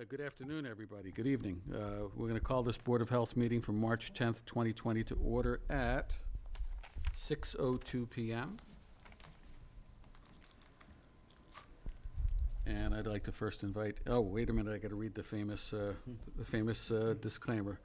Good afternoon, everybody. Good evening. We're going to call this Board of Health meeting from March 10th, 2020 to order at 6:02 p.m. And I'd like to first invite, oh, wait a minute, I got to read the famous disclaimer.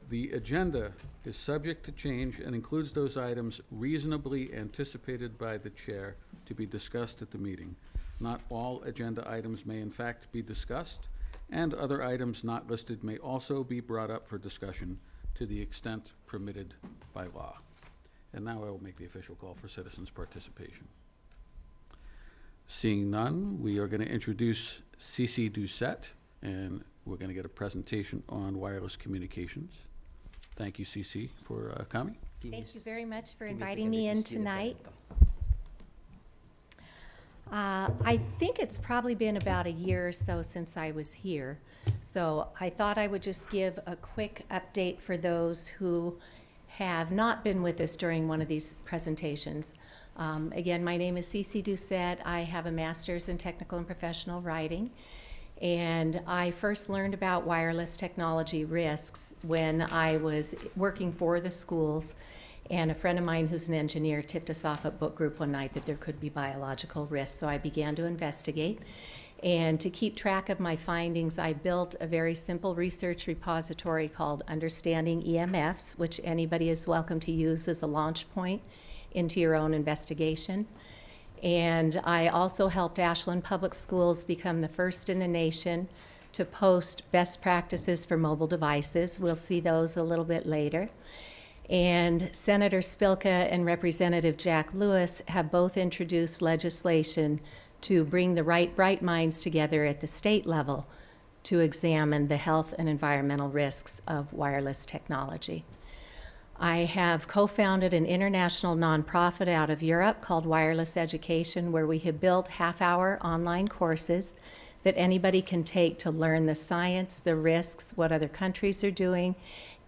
The agenda is subject to change and includes those items reasonably anticipated by the chair to be discussed at the meeting. Not all agenda items may in fact be discussed, and other items not listed may also be brought up for discussion to the extent permitted by law. And now I will make the official call for citizens' participation. Seeing none, we are going to introduce CC Dousset, and we're going to get a presentation on wireless communications. Thank you, CC, for coming. Thank you very much for inviting me in tonight. I think it's probably been about a year or so since I was here, so I thought I would just give a quick update for those who have not been with us during one of these presentations. Again, my name is CC Dousset. I have a master's in technical and professional writing, and I first learned about wireless technology risks when I was working for the schools. And a friend of mine who's an engineer tipped us off at book group one night that there could be biological risks. So I began to investigate. And to keep track of my findings, I built a very simple research repository called Understanding EMFs, which anybody is welcome to use as a launch point into your own investigation. And I also helped Ashland Public Schools become the first in the nation to post best practices for mobile devices. We'll see those a little bit later. And Senator Spilka and Representative Jack Lewis have both introduced legislation to bring the right bright minds together at the state level to examine the health and environmental risks of wireless technology. I have co-founded an international nonprofit out of Europe called Wireless Education, where we have built half-hour online courses that anybody can take to learn the science, the risks, what other countries are doing,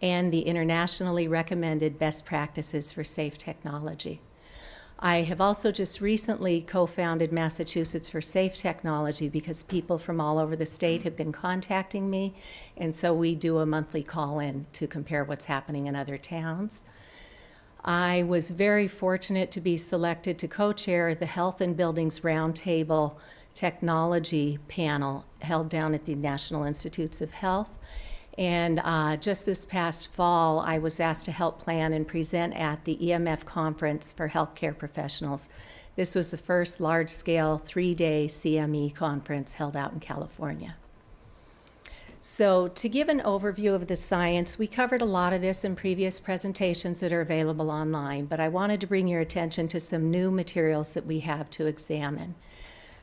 and the internationally recommended best practices for safe technology. I have also just recently co-founded Massachusetts for Safe Technology because people from all over the state have been contacting me, and so we do a monthly call-in to compare what's happening in other towns. I was very fortunate to be selected to co-chair the Health and Buildings Roundtable Technology panel held down at the National Institutes of Health. And just this past fall, I was asked to help plan and present at the EMF conference for healthcare professionals. This was the first large-scale 3-day CME conference held out in California. So to give an overview of the science, we covered a lot of this in previous presentations that are available online, but I wanted to bring your attention to some new materials that we have to examine.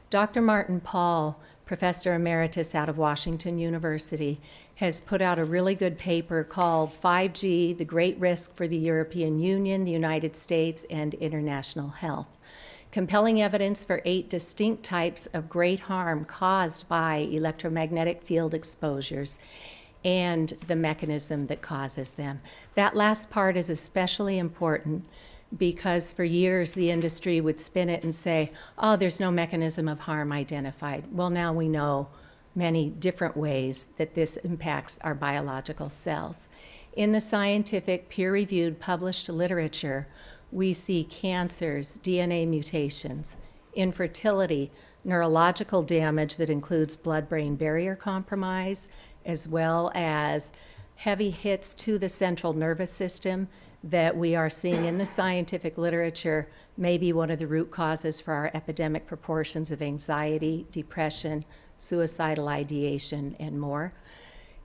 Dr. Martin Pall, Professor Emeritus out of Washington University, has put out a really good paper called 5G, the Great Risk for the European Union, the United States, and International Health. Compelling evidence for 8 distinct types of great harm caused by electromagnetic field exposures and the mechanism that causes them. That last part is especially important because for years the industry would spin it and say, oh, there's no mechanism of harm identified. Well, now we know many different ways that this impacts our biological cells. In the scientific, peer-reviewed, published literature, we see cancers, DNA mutations, infertility, neurological damage that includes blood-brain barrier compromise, as well as heavy hits to the central nervous system that we are seeing in the scientific literature may be one of the root causes for our epidemic proportions of anxiety, depression, suicidal ideation, and more.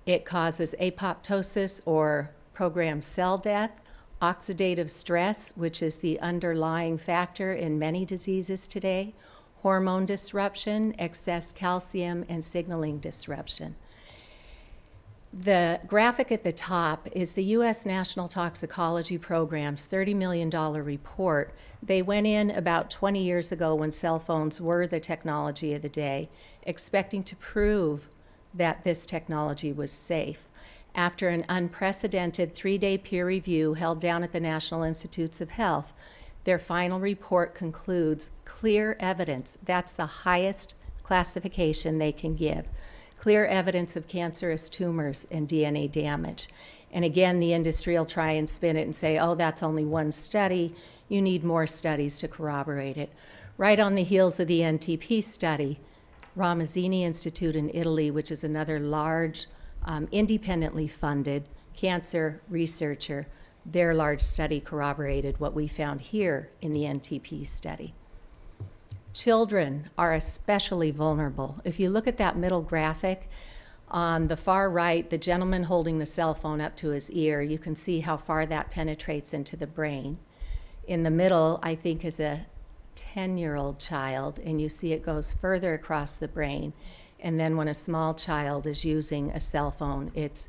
It causes apoptosis or programmed cell death, oxidative stress, which is the underlying factor in many diseases today, hormone disruption, excess calcium, and signaling disruption. The graphic at the top is the U.S. National Toxicology Program's $30 million report. They went in about 20 years ago when cell phones were the technology of the day, expecting to prove that this technology was safe. After an unprecedented 3-day peer review held down at the National Institutes of Health, their final report concludes clear evidence. That's the highest classification they can give. clear evidence of cancerous tumors and DNA damage. And again, the industry will try and spin it and say, oh, that's only one study. You need more studies to corroborate it. Right on the heels of the NTP study, Ramazzini Institute in Italy, which is another large, independently funded cancer researcher, their large study corroborated what we found here in the NTP study. Children are especially vulnerable. If you look at that middle graphic, on the far right, the gentleman holding the cell phone up to his ear, you can see how far that penetrates into the brain. In the middle, I think, is a 10-year-old child, and you see it goes further across the brain. And then when a small child is using a cell phone, it's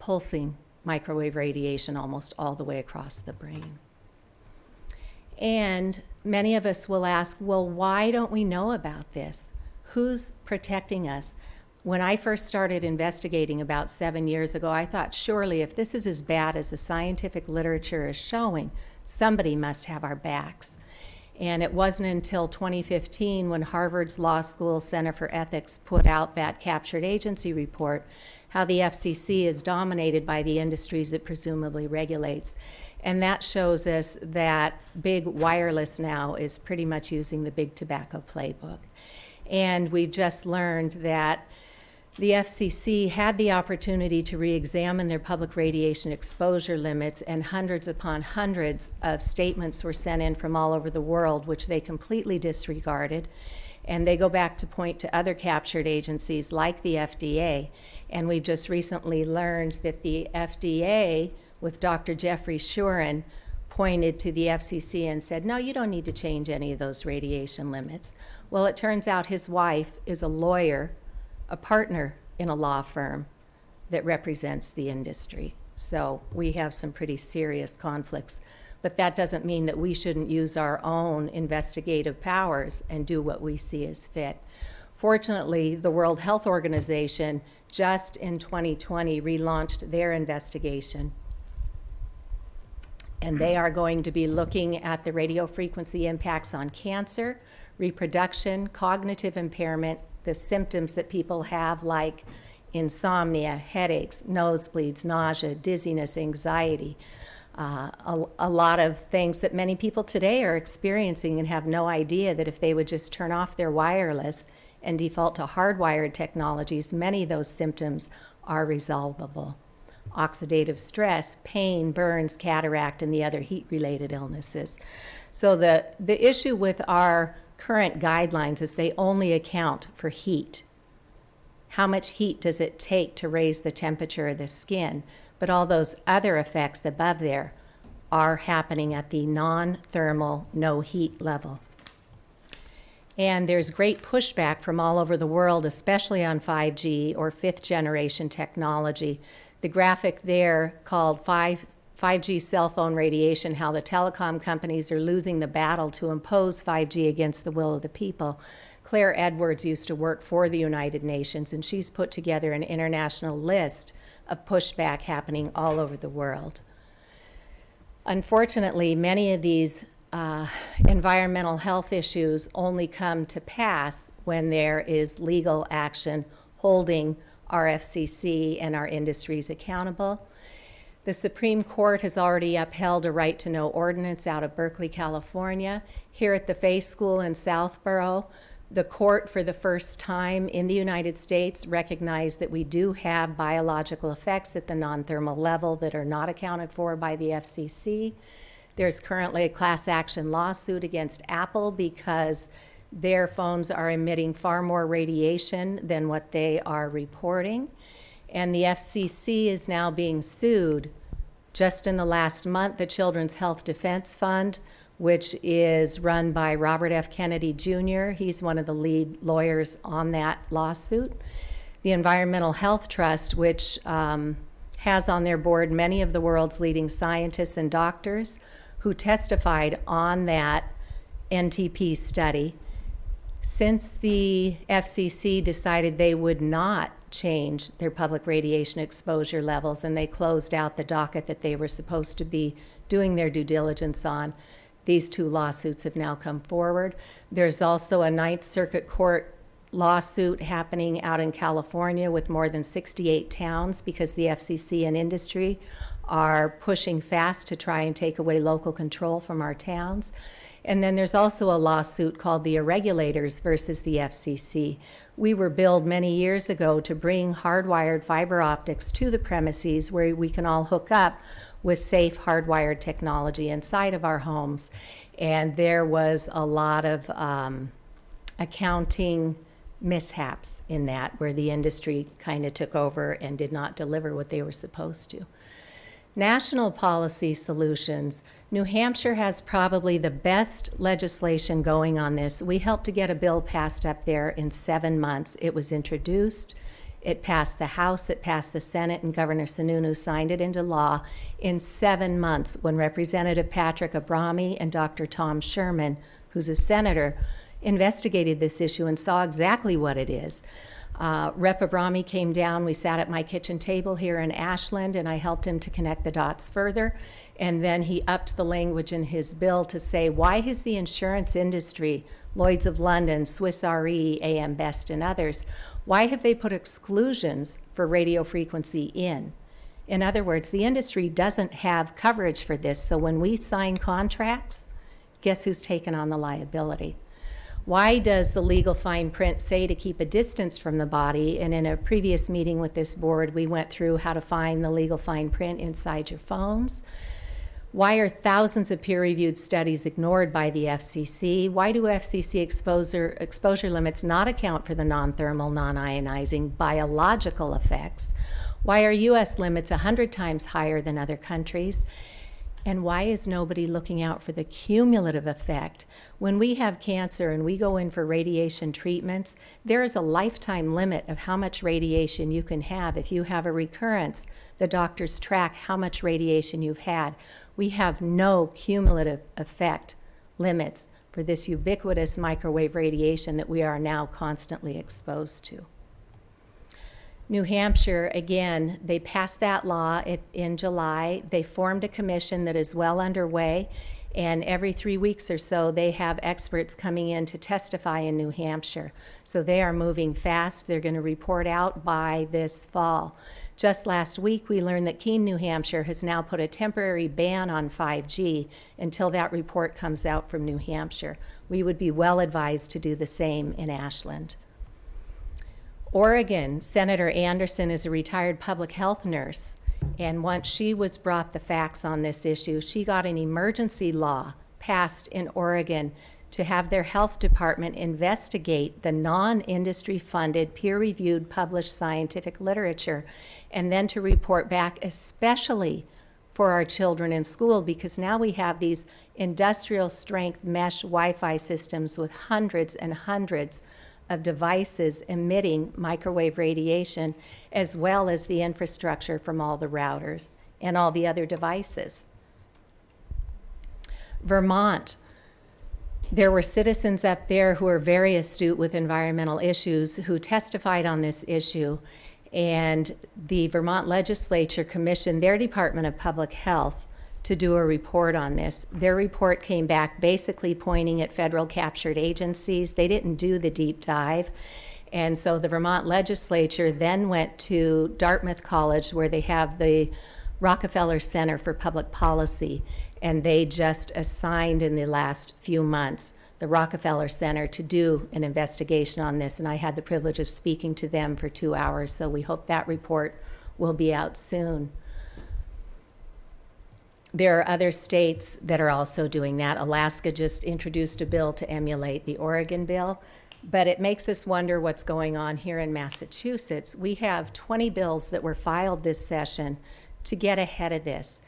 pulsing microwave radiation almost all the way across the brain. And many of us will ask, well, why don't we know about this? Who's protecting us? When I first started investigating about 7 years ago, I thought, surely if this is as bad as the scientific literature is showing, somebody must have our backs. And it wasn't until 2015 when Harvard's Law School Center for Ethics put out that captured agency report, how the FCC is dominated by the industries it presumably regulates. And that shows us that big wireless now is pretty much using the big tobacco playbook. And we've just learned that the FCC had the opportunity to re-examine their public radiation exposure limits, and hundreds upon hundreds of statements were sent in from all over the world, which they completely disregarded. And they go back to point to other captured agencies like the FDA. And we've just recently learned that the FDA, with Dr. Jeffrey Shuren, pointed to the FCC and said, no, you don't need to change any of those radiation limits. Well, it turns out his wife is a lawyer, a partner in a law firm that represents the industry. So we have some pretty serious conflicts. But that doesn't mean that we shouldn't use our own investigative powers and do what we see as fit. Fortunately, the World Health Organization just in 2020 relaunched their investigation. And they are going to be looking at the radio frequency impacts on cancer, reproduction, cognitive impairment, the symptoms that people have like insomnia, headaches, nosebleeds, nausea, dizziness, anxiety, a lot of things that many people today are experiencing and have no idea that if they would just turn off their wireless and default to hardwired technologies, many of those symptoms are resolvable. Oxidative stress, pain, burns, cataract, and the other heat-related illnesses. So the issue with our current guidelines is they only account for heat. How much heat does it take to raise the temperature of the skin? But all those other effects above there are happening at the non-thermal, no heat level. And there's great pushback from all over the world, especially on 5G or fifth generation technology. The graphic there called 5G cell phone radiation, how the telecom companies are losing the battle to impose 5G against the will of the people. Claire Edwards used to work for the United Nations, and she's put together an international list of pushback happening all over the world. Unfortunately, many of these environmental health issues only come to pass when there is legal action holding our FCC and our industries accountable. The Supreme Court has already upheld a right to know ordinance out of Berkeley, California. Here at the Fay School in Southborough, the court for the first time in the United States recognized that we do have biological effects at the non-thermal level that are not accounted for by the FCC. There's currently a class action lawsuit against Apple because their phones are emitting far more radiation than what they are reporting. And the FCC is now being sued. Just in the last month, the Children's Health Defense Fund, which is run by Robert F. Kennedy Jr., he's one of the lead lawyers on that lawsuit. The Environmental Health Trust, which has on their board many of the world's leading scientists and doctors who testified on that NTP study. Since the FCC decided they would not change their public radiation exposure levels and they closed out the docket that they were supposed to be doing their due diligence on, these two lawsuits have now come forward. There's also a Ninth Circuit Court lawsuit happening out in California with more than 68 towns because the FCC and industry are pushing fast to try and take away local control from our towns. And then there's also a lawsuit called the Irregulators versus the FCC. We were billed many years ago to bring hardwired fiber optics to the premises where we can all hook up with safe hardwired technology inside of our homes. And there was a lot of accounting mishaps in that, where the industry kind of took over and did not deliver what they were supposed to. National policy solutions. New Hampshire has probably the best legislation going on this. We helped to get a bill passed up there in 7 months. It was introduced, it passed the House, it passed the Senate, and Governor Sununu signed it into law in 7 months when Representative Patrick Abrami and Dr. Tom Sherman, who's a senator, investigated this issue and saw exactly what it is. Rep. Abrami came down, we sat at my kitchen table here in Ashland, and I helped him to connect the dots further. And then he upped the language in his bill to say, why has the insurance industry, Lloyd's of London, Swiss Re, AM Best, and others, why have they put exclusions for radio frequency in? In other words, the industry doesn't have coverage for this, so when we sign contracts, guess who's taken on the liability? Why does the legal fine print say to keep a distance from the body? And in a previous meeting with this board, we went through how to find the legal fine print inside your phones. Why are thousands of peer-reviewed studies ignored by the FCC? Why do FCC exposure limits not account for the non-thermal, non-ionizing biological effects? Why are U.S. limits 100 times higher than other countries? And why is nobody looking out for the cumulative effect? When we have cancer and we go in for radiation treatments, there is a lifetime limit of how much radiation you can have. If you have a recurrence, the doctors track how much radiation you've had. We have no cumulative effect limits for this ubiquitous microwave radiation that we are now constantly exposed to. New Hampshire, again, they passed that law in July. They formed a commission that is well underway, and every 3 weeks or so they have experts coming in to testify in New Hampshire. So they are moving fast. They're going to report out by this fall. Just last week we learned that Keene, New Hampshire has now put a temporary ban on 5G until that report comes out from New Hampshire. We would be well advised to do the same in Ashland. Oregon, Senator Anderson is a retired public health nurse, and once she was brought the facts on this issue, she got an emergency law passed in Oregon to have their health department investigate the non-industry funded, peer-reviewed, published scientific literature, and then to report back, especially for our children in school, because now we have these industrial strength mesh Wi-Fi systems with hundreds and hundreds of devices emitting microwave radiation, as well as the infrastructure from all the routers and all the other devices. Vermont, there were citizens up there who are very astute with environmental issues who testified on this issue, and the Vermont legislature commissioned their Department of Public Health to do a report on this. Their report came back basically pointing at federal captured agencies. They didn't do the deep dive. And so the Vermont legislature then went to Dartmouth College, where they have the Rockefeller Center for Public Policy, and they just assigned in the last few months the Rockefeller Center to do an investigation on this, and I had the privilege of speaking to them for 2 hours, so we hope that report will be out soon. There are other states that are also doing that. Alaska just introduced a bill to emulate the Oregon bill, but it makes us wonder what's going on here in Massachusetts. We have 20 bills that were filed this session to get ahead of this.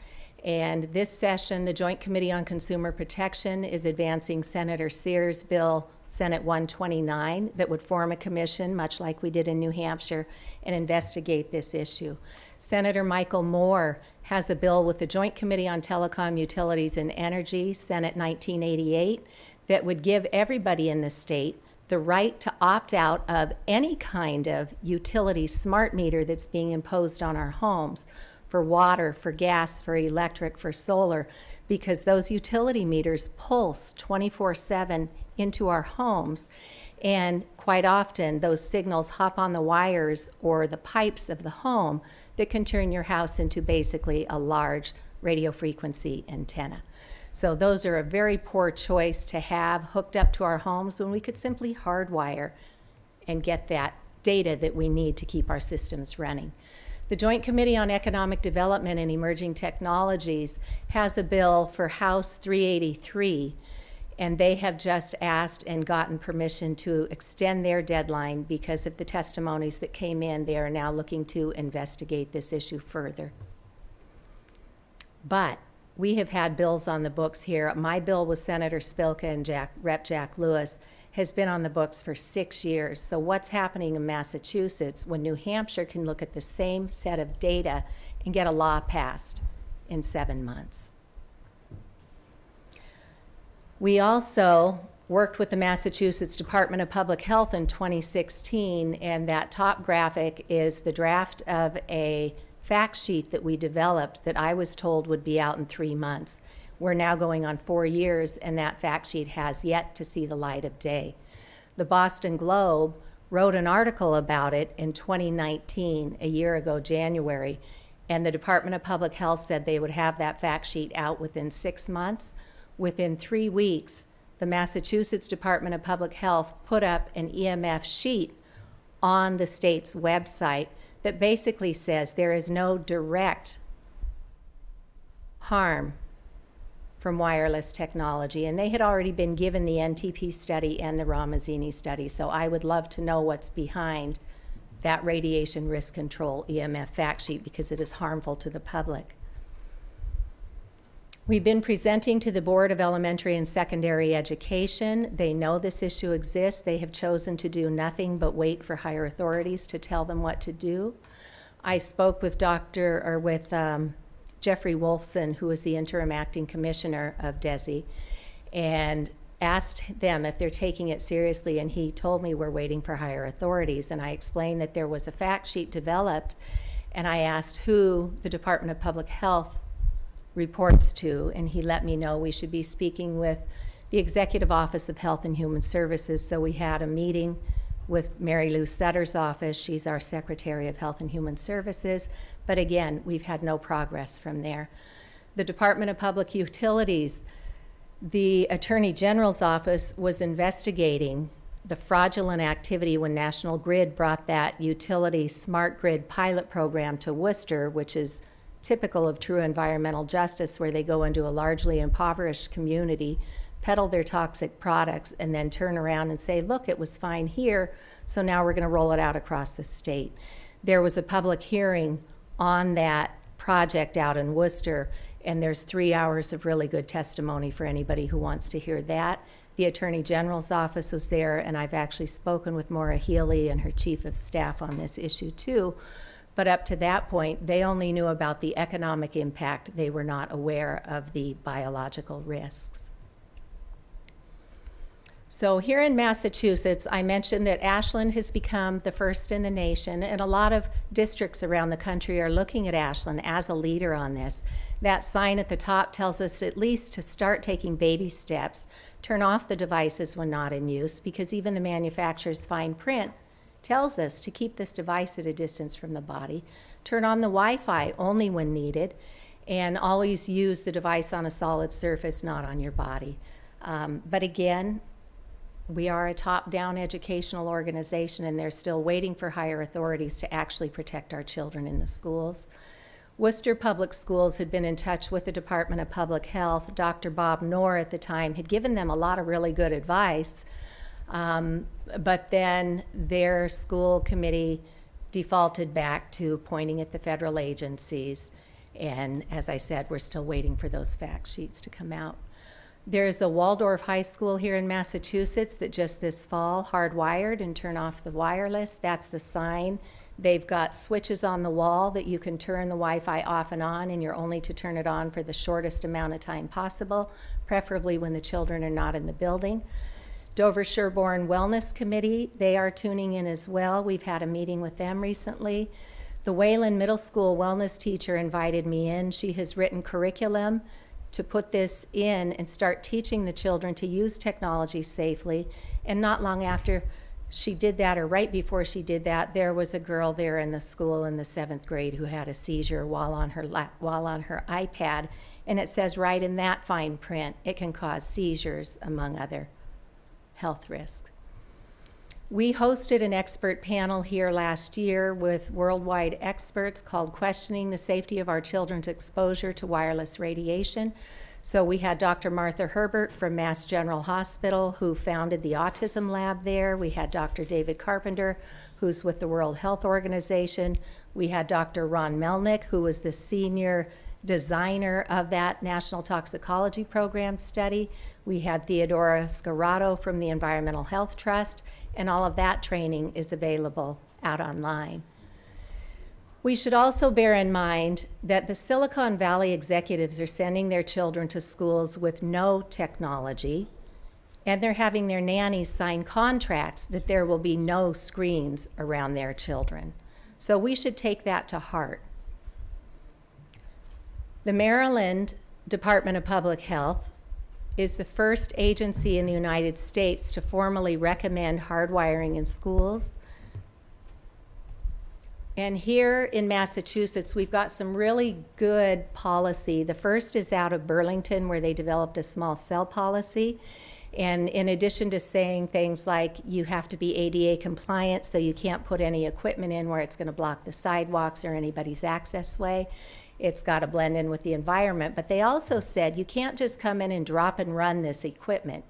And this session, the Joint Committee on Consumer Protection is advancing Senator Sears' bill, Senate 129, that would form a commission, much like we did in New Hampshire, and investigate this issue. Senator Michael Moore has a bill with the Joint Committee on Telecom, Utilities, and Energy, Senate 1988, that would give everybody in the state the right to opt out of any kind of utility smart meter that's being imposed on our homes, for water, for gas, for electric, for solar, because those utility meters pulse 24/7 into our homes. And quite often, those signals hop on the wires or the pipes of the home that can turn your house into basically a large radio frequency antenna. So those are a very poor choice to have hooked up to our homes when we could simply hardwire and get that data that we need to keep our systems running. The Joint Committee on Economic Development and Emerging Technologies has a bill for House 383, and they have just asked and gotten permission to extend their deadline because of the testimonies that came in. They are now looking to investigate this issue further. But we have had bills on the books here. My bill with Senator Spilka and Rep. Jack Lewis has been on the books for 6 years. So what's happening in Massachusetts when New Hampshire can look at the same set of data and get a law passed in 7 months? We also worked with the Massachusetts Department of Public Health in 2016, and that top graphic is the draft of a fact sheet that we developed that I was told would be out in 3 months. We're now going on 4 years, and that fact sheet has yet to see the light of day. The Boston Globe wrote an article about it in 2019, a year ago, January, and the Department of Public Health said they would have that fact sheet out within 6 months. Within 3 weeks, the Massachusetts Department of Public Health put up an EMF sheet on the state's website that basically says there is no direct harm from wireless technology. And they had already been given the NTP study and the Ramazzini study, so I would love to know what's behind that radiation risk control EMF fact sheet because it is harmful to the public. We've been presenting to the Board of Elementary and Secondary Education. They know this issue exists. They have chosen to do nothing but wait for higher authorities to tell them what to do. I spoke with Jeffrey Wolfson, who is the interim acting commissioner of DESI, and asked them if they're taking it seriously, and he told me we're waiting for higher authorities. And I explained that there was a fact sheet developed, and I asked who the Department of Public Health reports to, and he let me know we should be speaking with the Executive Office of Health and Human Services. So we had a meeting with Mary Lou Sutter's office. She's our Secretary of Health and Human Services. But again, we've had no progress from there. The Department of Public Utilities, the Attorney General's office was investigating the fraudulent activity when National Grid brought that utility smart grid pilot program to Worcester, which is typical of true environmental justice, where they go into a largely impoverished community, peddle their toxic products, and then turn around and say, look, it was fine here, so now we're going to roll it out across the state. There was a public hearing on that project out in Worcester, and there's 3 hours of really good testimony for anybody who wants to hear that. The Attorney General's office was there, and I've actually spoken with Maura Healy and her chief of staff on this issue too. But up to that point, they only knew about the economic impact. They were not aware of the biological risks. So here in Massachusetts, I mentioned that Ashland has become the first in the nation, and a lot of districts around the country are looking at Ashland as a leader on this. That sign at the top tells us at least to start taking baby steps, turn off the devices when not in use, because even the manufacturer's fine print tells us to keep this device at a distance from the body, turn on the Wi-Fi only when needed, and always use the device on a solid surface, not on your body. But again, we are a top-down educational organization, and they're still waiting for higher authorities to actually protect our children in the schools. Worcester Public Schools had been in touch with the Department of Public Health. Dr. Bob Knorr at the time had given them a lot of really good advice, but then their school committee defaulted back to pointing at the federal agencies. And as I said, we're still waiting for those fact sheets to come out. There's a Waldorf High School here in Massachusetts that just this fall hardwired and turn off the wireless. That's the sign. They've got switches on the wall that you can turn the Wi-Fi off and on, and you're only to turn it on for the shortest amount of time possible, preferably when the children are not in the building. Dover Sherborne Wellness Committee, they are tuning in as well. We've had a meeting with them recently. The Wayland Middle School wellness teacher invited me in. She has written curriculum to put this in and start teaching the children to use technology safely. And not long after she did that, or right before she did that, there was a girl there in the school in the 7th grade who had a seizure while on her iPad, and it says right in that fine print, it can cause seizures, among other health risks. We hosted an expert panel here last year with worldwide experts called Questioning the Safety of Our Children's Exposure to Wireless Radiation. So we had Dr. Martha Herbert from Mass General Hospital, who founded the autism lab there. We had Dr. David Carpenter, who's with the World Health Organization. We had Dr. Ron Melnick, who was the senior designer of that National Toxicology Program study. We had Theodora Scarato from the Environmental Health Trust, and all of that training is available out online. We should also bear in mind that the Silicon Valley executives are sending their children to schools with no technology, and they're having their nannies sign contracts that there will be no screens around their children. So we should take that to heart. The Maryland Department of Public Health is the first agency in the United States to formally recommend hardwiring in schools. And here in Massachusetts, we've got some really good policy. The first is out of Burlington, where they developed a small cell policy. And in addition to saying things like you have to be ADA compliant, so you can't put any equipment in where it's going to block the sidewalks or anybody's access way, it's got to blend in with the environment. But they also said you can't just come in and drop and run this equipment.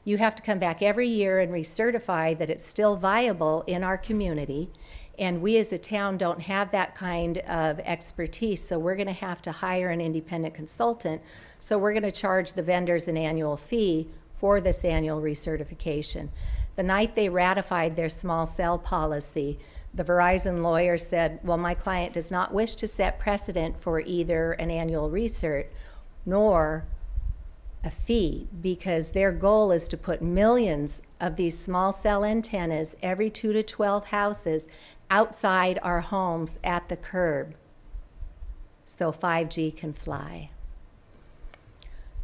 You have to come back every year and recertify that it's still viable in our community. And we as a town don't have that kind of expertise, so we're going to have to hire an independent consultant. So we're going to charge the vendors an annual fee for this annual recertification. The night they ratified their small cell policy, the Verizon lawyer said, well, my client does not wish to set precedent for either an annual recert nor a fee, because their goal is to put millions of these small cell antennas every 2 to 12 houses outside our homes at the curb so 5G can fly.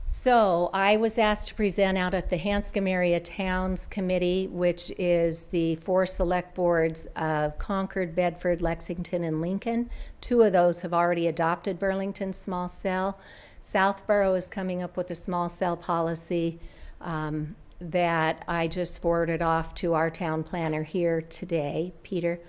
So I was asked to present out at the Hanscom Area Towns Committee, which is the 4 select boards of Concord, Bedford, Lexington, and Lincoln. 2 of those have already adopted Burlington small cell. Southborough is coming up with a small cell policy that I just forwarded off to our town planner here today, Peter.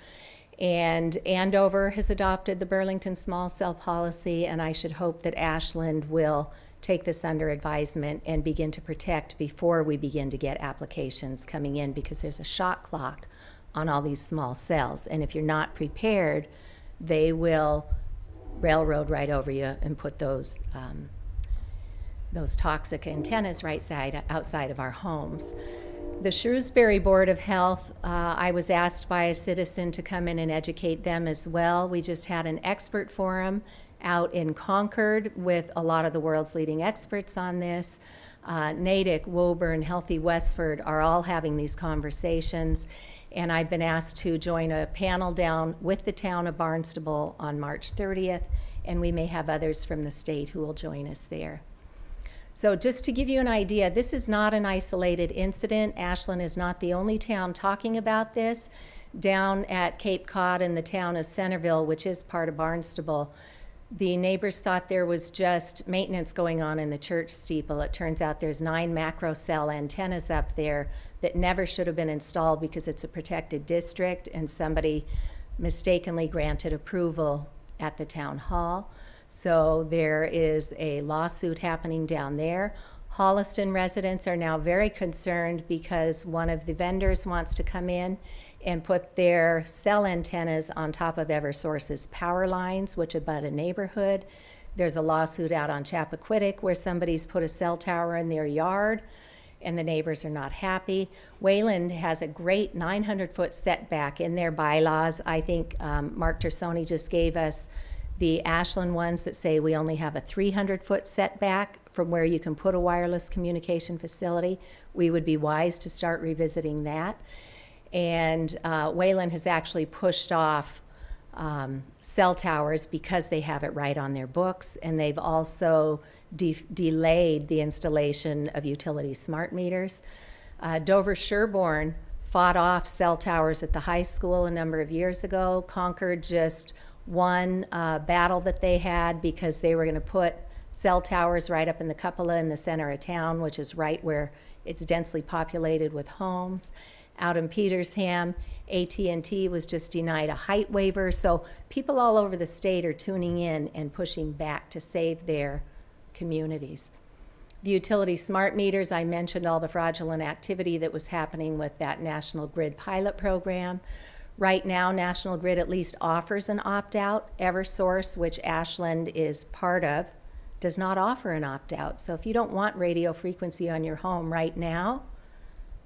And Andover has adopted the Burlington small cell policy, and I should hope that Ashland will take this under advisement and begin to protect before we begin to get applications coming in, because there's a shot clock on all these small cells. And if you're not prepared, they will railroad right over you and put those toxic antennas right outside of our homes. The Shrewsbury Board of Health, I was asked by a citizen to come in and educate them as well. We just had an expert forum out in Concord with a lot of the world's leading experts on this. Natick, Woburn, Healthy Westford are all having these conversations, and I've been asked to join a panel down with the town of Barnstable on March 30th, and we may have others from the state who will join us there. So just to give you an idea, this is not an isolated incident. Ashland is not the only town talking about this. Down at Cape Cod in the town of Centerville, which is part of Barnstable, the neighbors thought there was just maintenance going on in the church steeple. It turns out there's 9 macro cell antennas up there that never should have been installed because it's a protected district, and somebody mistakenly granted approval at the town hall. So there is a lawsuit happening down there. Holliston residents are now very concerned because one of the vendors wants to come in and put their cell antennas on top of Eversource's power lines, which abut a neighborhood. There's a lawsuit out on Chappaquiddick where somebody's put a cell tower in their yard and the neighbors are not happy. Wayland has a great 900-foot setback in their bylaws. I think Mark Tersoni just gave us the Ashland ones that say we only have a 300-foot setback from where you can put a wireless communication facility. We would be wise to start revisiting that. And Wayland has actually pushed off cell towers because they have it right on their books, and they've also delayed the installation of utility smart meters. Dover Sherborne fought off cell towers at the high school a number of years ago. Concord just won a battle that they had because they were going to put cell towers right up in the cupola in the center of town, which is right where it's densely populated with homes. Out in Petersham, AT&T was just denied a height waiver. So people all over the state are tuning in and pushing back to save their communities. The utility smart meters, I mentioned all the fraudulent activity that was happening with that National Grid pilot program. Right now, National Grid at least offers an opt-out. Eversource, which Ashland is part of, does not offer an opt-out. So if you don't want radio frequency on your home right now,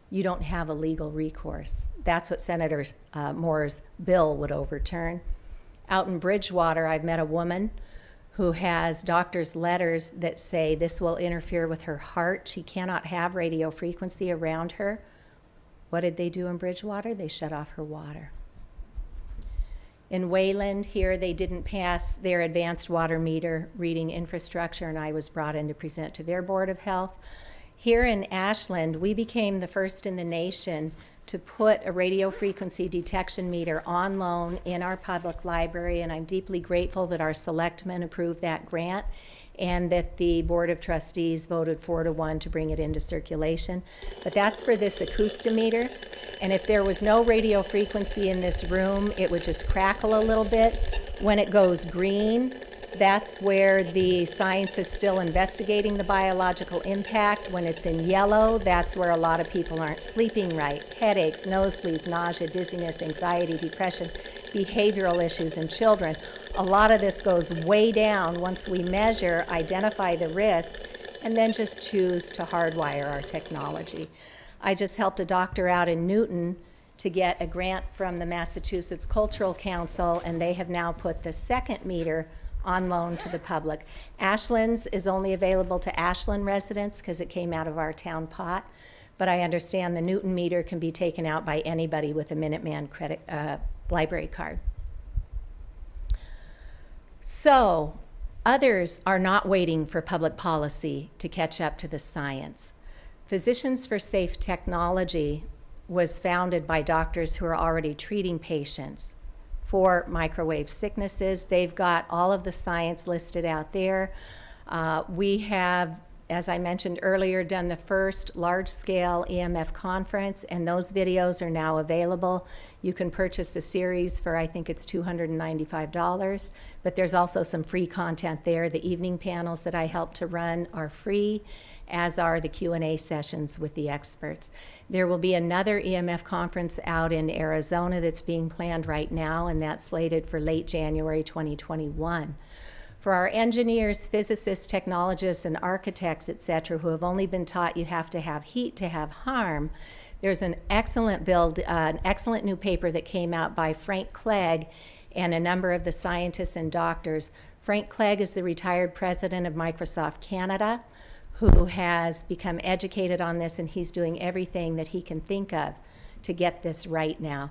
you don't have a legal recourse. That's what Senator Moore's bill would overturn. Out in Bridgewater, I've met a woman who has doctor's letters that say this will interfere with her heart. She cannot have radio frequency around her. What did they do in Bridgewater? They shut off her water. In Wayland here, they didn't pass their advanced water meter reading infrastructure, and I was brought in to present to their Board of Health. Here in Ashland, we became the first in the nation to put a radio frequency detection meter on loan in our public library, and I'm deeply grateful that our selectmen approved that grant and that the Board of Trustees voted 4-1 to bring it into circulation. But that's for this acoustimeter, and if there was no radio frequency in this room, it would just crackle a little bit. When it goes green, that's where the science is still investigating the biological impact. When it's in yellow, that's where a lot of people aren't sleeping right. Headaches, nosebleeds, nausea, dizziness, anxiety, depression, behavioral issues in children. A lot of this goes way down once we measure, identify the risk, and then just choose to hardwire our technology. I just helped a doctor out in Newton to get a grant from the Massachusetts Cultural Council, and they have now put the second meter on loan to the public. Ashland's is only available to Ashland residents because it came out of our town pot, but I understand the Newton meter can be taken out by anybody with a Minuteman credit library card. So others are not waiting for public policy to catch up to the science. Physicians for Safe Technology was founded by doctors who are already treating patients for microwave sicknesses. They've got all of the science listed out there. We have, as I mentioned earlier, done the first large-scale EMF conference, and those videos are now available. You can purchase the series for, I think it's $295, but there's also some free content there. The evening panels that I help to run are free, as are the Q&A sessions with the experts. There will be another EMF conference out in Arizona that's being planned right now, and that's slated for late January 2021. For our engineers, physicists, technologists, and architects, et cetera, who have only been taught you have to have heat to have harm, there's an excellent new paper that came out by Frank Clegg and a number of the scientists and doctors. Frank Clegg is the retired president of Microsoft Canada, who has become educated on this, and he's doing everything that he can think of to get this right now.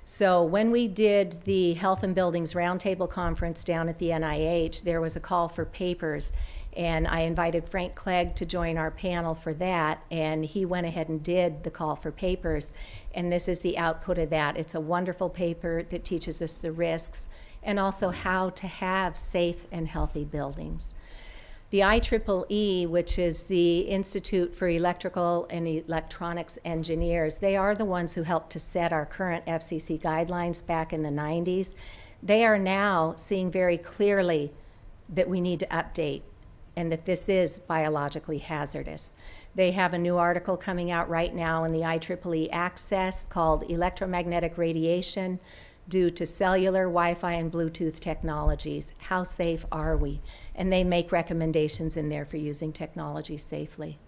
So when we did the Health and Buildings Roundtable Conference down at the NIH, there was a call for papers, and I invited Frank Clegg to join our panel for that, and he went ahead and did the call for papers, and this is the output of that. It's a wonderful paper that teaches us the risks and also how to have safe and healthy buildings. The IEEE, which is the Institute for Electrical and Electronics Engineers, they are the ones who helped to set our current FCC guidelines back in the 90s. They are now seeing very clearly that we need to update and that this is biologically hazardous. They have a new article coming out right now in the IEEE Access called Electromagnetic Radiation Due to Cellular, Wi-Fi, and Bluetooth Technologies. How safe are we? And they make recommendations in there for using technology safely.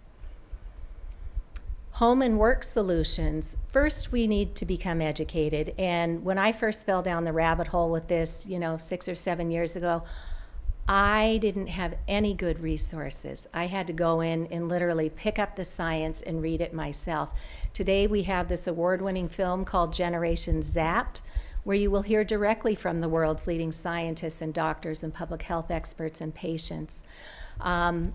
Home and work solutions. First, we need to become educated. And when I first fell down the rabbit hole with this, 6 or 7 years ago, I didn't have any good resources. I had to go in and literally pick up the science and read it myself. Today, we have this award-winning film called Generation Zapped, where you will hear directly from the world's leading scientists and doctors and public health experts and patients. On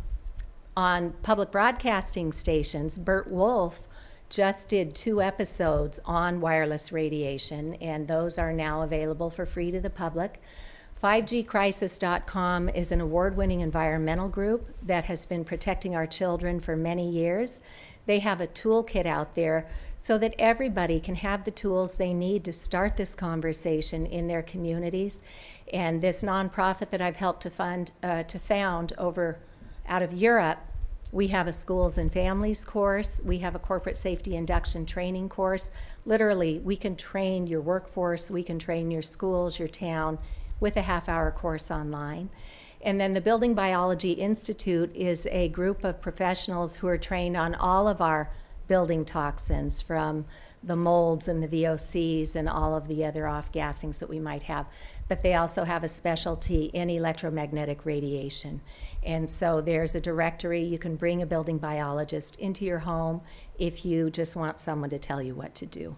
public broadcasting stations, Bert Wolf just did 2 episodes on wireless radiation, and those are now available for free to the public. 5gcrisis.com is an award-winning environmental group that has been protecting our children for many years. They have a toolkit out there so that everybody can have the tools they need to start this conversation in their communities. And this nonprofit that I've helped to found out of Europe, we have a schools and families course. We have a corporate safety induction training course. Literally, we can train your workforce, we can train your schools, your town, with a half-hour course online. And then the Building Biology Institute is a group of professionals who are trained on all of our building toxins, from the molds and the VOCs and all of the other off-gassings that we might have. But they also have a specialty in electromagnetic radiation. And so there's a directory. You can bring a building biologist into your home if you just want someone to tell you what to do.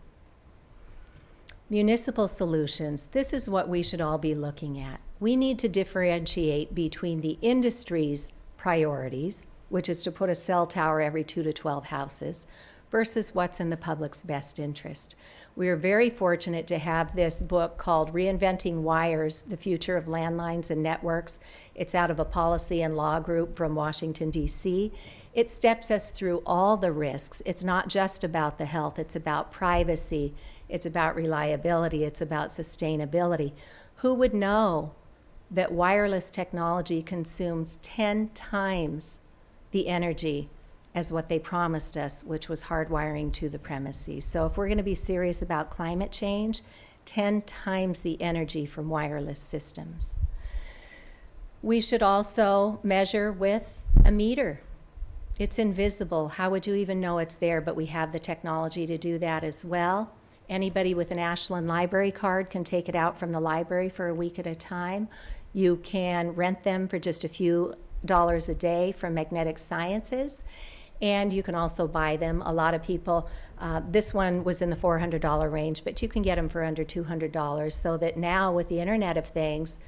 Municipal Solutions, this is what we should all be looking at. We need to differentiate between the industry's priorities, which is to put a cell tower every 2 to 12 houses, versus what's in the public's best interest. We are very fortunate to have this book called Reinventing Wires, The Future of Landlines and Networks. It's out of a policy and law group from Washington, D.C. It steps us through all the risks. It's not just about the health, it's about privacy, it's about reliability, it's about sustainability. Who would know that wireless technology consumes 10 times the energy as what they promised us, which was hardwiring to the premises? So if we're going to be serious about climate change, 10 times the energy from wireless systems. We should also measure with a meter. It's invisible. How would you even know it's there? But we have the technology to do that as well. Anybody with an Ashland library card can take it out from the library for a week at a time. You can rent them for just a few dollars a day from Magnetic Sciences, and you can also buy them. A lot of people, this one was in the $400 range, but you can get them for under $200, so that now with the Internet of Things,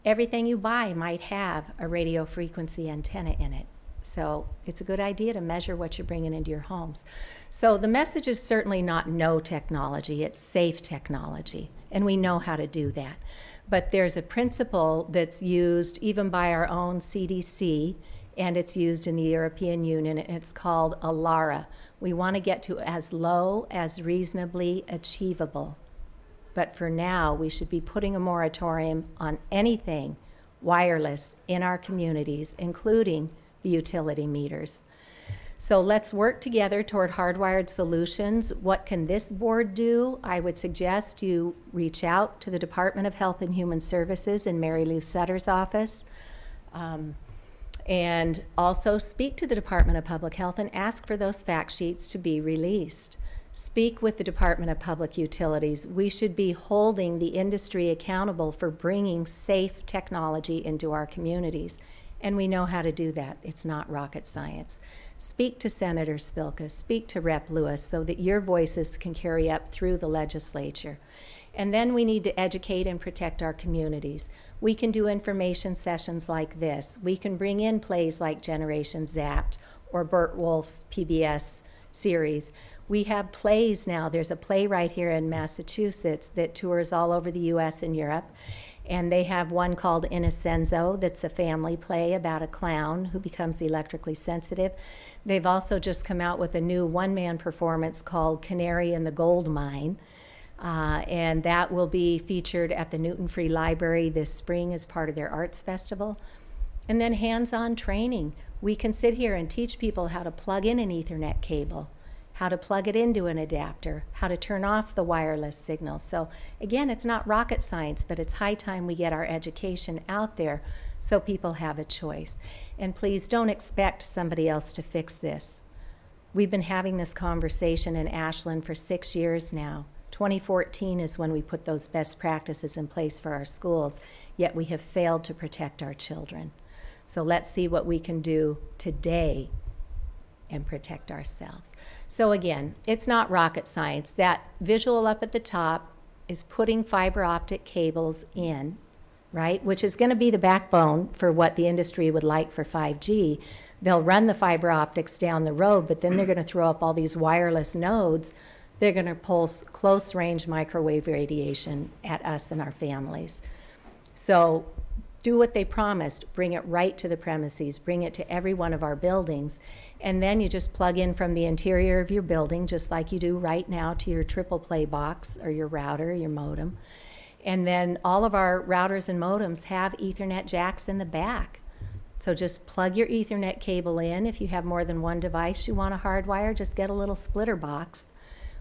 everything you buy might have a radio frequency antenna in it. So it's a good idea to measure what you're bringing into your homes. So the message is certainly not no technology, it's safe technology, and we know how to do that. But there's a principle that's used even by our own CDC, and it's used in the European Union, and it's called ALARA. We want to get to as low as reasonably achievable. But for now, we should be putting a moratorium on anything wireless in our communities, including the utility meters. So let's work together toward hardwired solutions. What can this board do? I would suggest you reach out to the Department of Health and Human Services in Mary Lou Sutter's office, and also speak to the Department of Public Health and ask for those fact sheets to be released. Speak with the Department of Public Utilities. We should be holding the industry accountable for bringing safe technology into our communities, and we know how to do that. It's not rocket science. Speak to Senator Spilka, speak to Rep. Lewis, so that your voices can carry up through the legislature. And then we need to educate and protect our communities. We can do information sessions like this. We can bring in plays like Generation Zapped or Burt Wolf's PBS series. We have plays now. There's a play right here in Massachusetts that tours all over the US and Europe. And they have one called Innocenzo that's a family play about a clown who becomes electrically sensitive. They've also just come out with a new one-man performance called Canary in the Gold Mine. And that will be featured at the Newton Free Library this spring as part of their arts festival. And then hands-on training. We can sit here and teach people how to plug in an Ethernet cable, how to plug it into an adapter, how to turn off the wireless signal. So again, it's not rocket science, but it's high time we get our education out there so people have a choice. And please don't expect somebody else to fix this. We've been having this conversation in Ashland for 6 years now. 2014 is when we put those best practices in place for our schools, yet we have failed to protect our children. So let's see what we can do today and protect ourselves. So again, it's not rocket science. That visual up at the top is putting fiber optic cables in right? Which is going to be the backbone for what the industry would like for 5G. They'll run the fiber optics down the road, but then they're going to throw up all these wireless nodes. They're going to pulse close range microwave radiation at us and our families. So do what they promised, bring it right to the premises, bring it to every one of our buildings, and then you just plug in from the interior of your building, just like you do right now to your triple play box or your router, your modem. And then all of our routers and modems have Ethernet jacks in the back. So just plug your Ethernet cable in. If you have more than one device you want to hardwire, just get a little splitter box,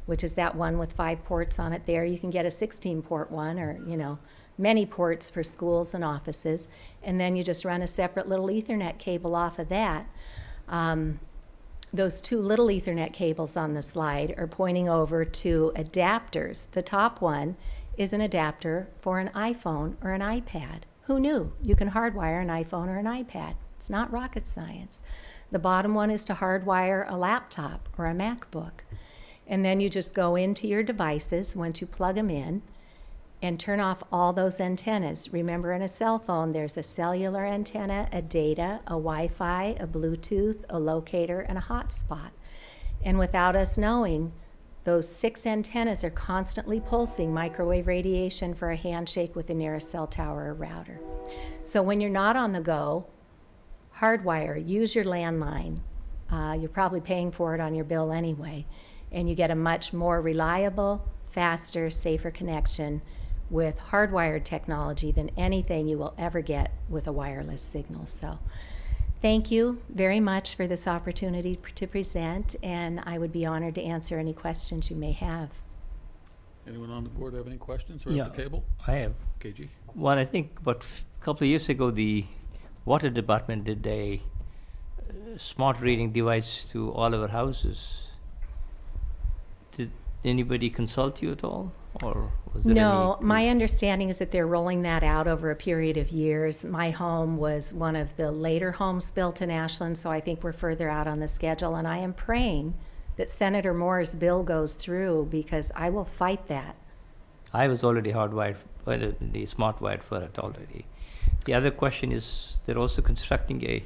which is that one with 5 ports on it there. You can get a 16-port one, or, many ports for schools and offices. And then you just run a separate little Ethernet cable off of that. Those 2 little Ethernet cables on the slide are pointing over to adapters. The top one is an adapter for an iPhone or an iPad. Who knew? You can hardwire an iPhone or an iPad. It's not rocket science. The bottom one is to hardwire a laptop or a MacBook. And then you just go into your devices once you plug them in and turn off all those antennas. Remember, in a cell phone, there's a cellular antenna, a data, a Wi-Fi, a Bluetooth, a locator, and a hotspot. And without us knowing, those 6 antennas are constantly pulsing microwave radiation for a handshake with the nearest cell tower or router. So when you're not on the go, hardwire, use your landline. You're probably paying for it on your bill anyway. And you get a much more reliable, faster, safer connection with hardwired technology than anything you will ever get with a wireless signal. So thank you very much for this opportunity to present, and I would be honored to answer any questions you may have. Anyone on the board have any questions or Yeah, at the table? I have. KG? One, I think about a couple of years ago, the water department did a smart reading device to all of our houses. Did anybody consult you at all? Or was there No, any? my understanding is that they're rolling that out over a period of years. My home was one of the later homes built in Ashland, so I think we're further out on the schedule. And I am praying that Senator Moore's bill goes through, because I will fight that. I was already hardwired, the smart wired for it already. The other question is, they're also constructing a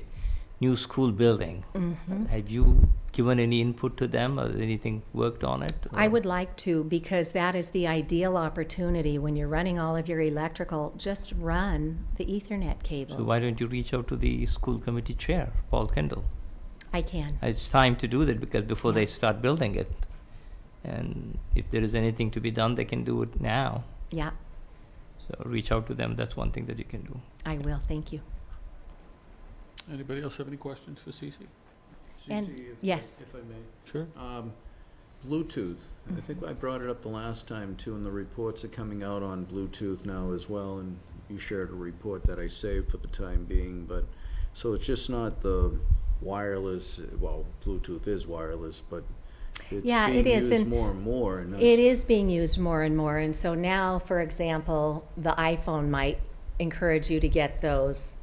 new school building. Mm-hmm. Have you given any input to them, or anything worked on it? I or- would like to, because that is the ideal opportunity. When you're running all of your electrical, just run the Ethernet cables. So why don't you reach out to the school committee chair, Paul Kendall? I can. It's time to do that, because before Yeah. they start building it. And if there is anything to be done, they can do it now. Yeah, So reach out to them. That's one thing that you can do. I will. Thank you. Anybody else have any questions for Cece? And- yes. If I may. Sure. Bluetooth, I think I brought it up the last time too, and the reports are coming out on Bluetooth now as well, and you shared a report that I saved for the time being, but, so it's just not the wireless, well, Bluetooth is wireless, but it's Yeah, it being is, used and more and more. And It is being used more and more. And so now, for example, the iPhone might encourage you to get those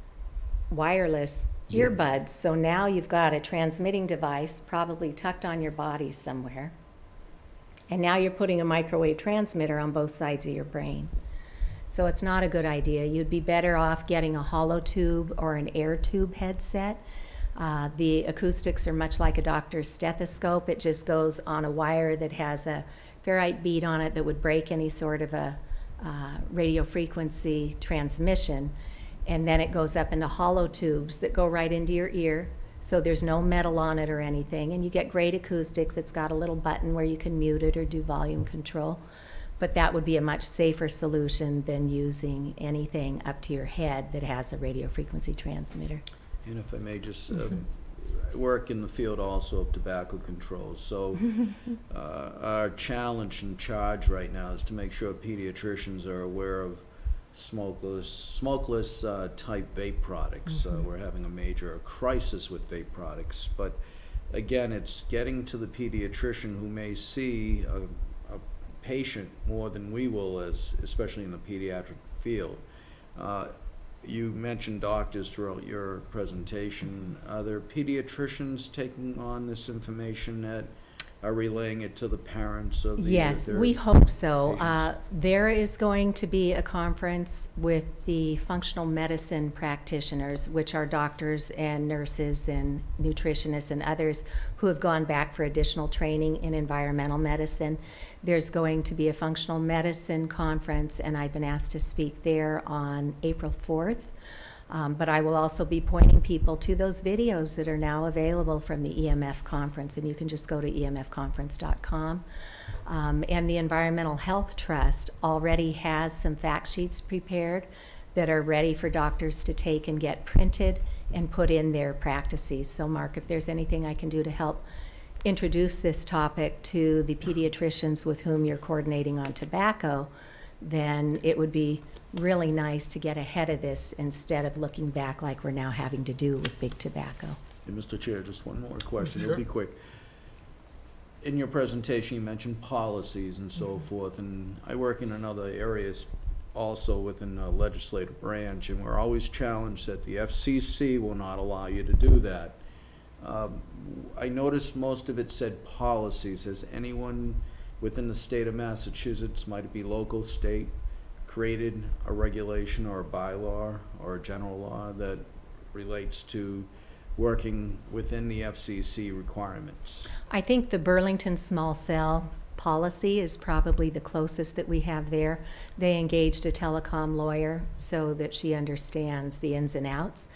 wireless Yeah. earbuds. So now you've got a transmitting device probably tucked on your body somewhere. And now you're putting a microwave transmitter on both sides of your brain. So it's not a good idea. You'd be better off getting a hollow tube or an air tube headset. The acoustics are much like a doctor's stethoscope. It just goes on a wire that has a ferrite bead on it that would break any sort of a radio frequency transmission. And then it goes up into hollow tubes that go right into your ear. So there's no metal on it or anything. And you get great acoustics. It's got a little button where you can mute it or do volume control. But that would be a much safer solution than using anything up to your head that has a radio frequency transmitter. And if I may just, I work in the field also of tobacco control, so our challenge and charge right now is to make sure pediatricians are aware of smokeless type vape products. We're having a major crisis with vape products, but again, it's getting to the pediatrician who may see a patient more than we will, especially in the pediatric field. You mentioned doctors throughout your presentation. Are there pediatricians taking on this information at are relaying it to the parents of the Yes, their we hope so. patients? There is going to be a conference with the functional medicine practitioners, which are doctors and nurses and nutritionists and others who have gone back for additional training in environmental medicine. There's going to be a functional medicine conference, and I've been asked to speak there on April 4th. But I will also be pointing people to those videos that are now available from the EMF conference, and you can just go to emfconference.com. And the Environmental Health Trust already has some fact sheets prepared that are ready for doctors to take and get printed and put in their practices. So Mark, if there's anything I can do to help introduce this topic to the pediatricians with whom you're coordinating on tobacco, then it would be really nice to get ahead of this instead of looking back like we're now having to do with big tobacco. Hey, Mr. Chair, just one more question. Sure. It'll be quick. In your presentation, you mentioned policies and so forth, and I work in another areas also within the legislative branch, and we're always challenged that the FCC will not allow you to do that. I noticed most of it said policies. Has anyone within the state of Massachusetts, might it be local, state, created a regulation or a bylaw or a general law that relates to working within the FCC requirements? I think the Burlington small cell policy is probably the closest that we have there. They engaged a telecom lawyer so that she understands the ins and outs.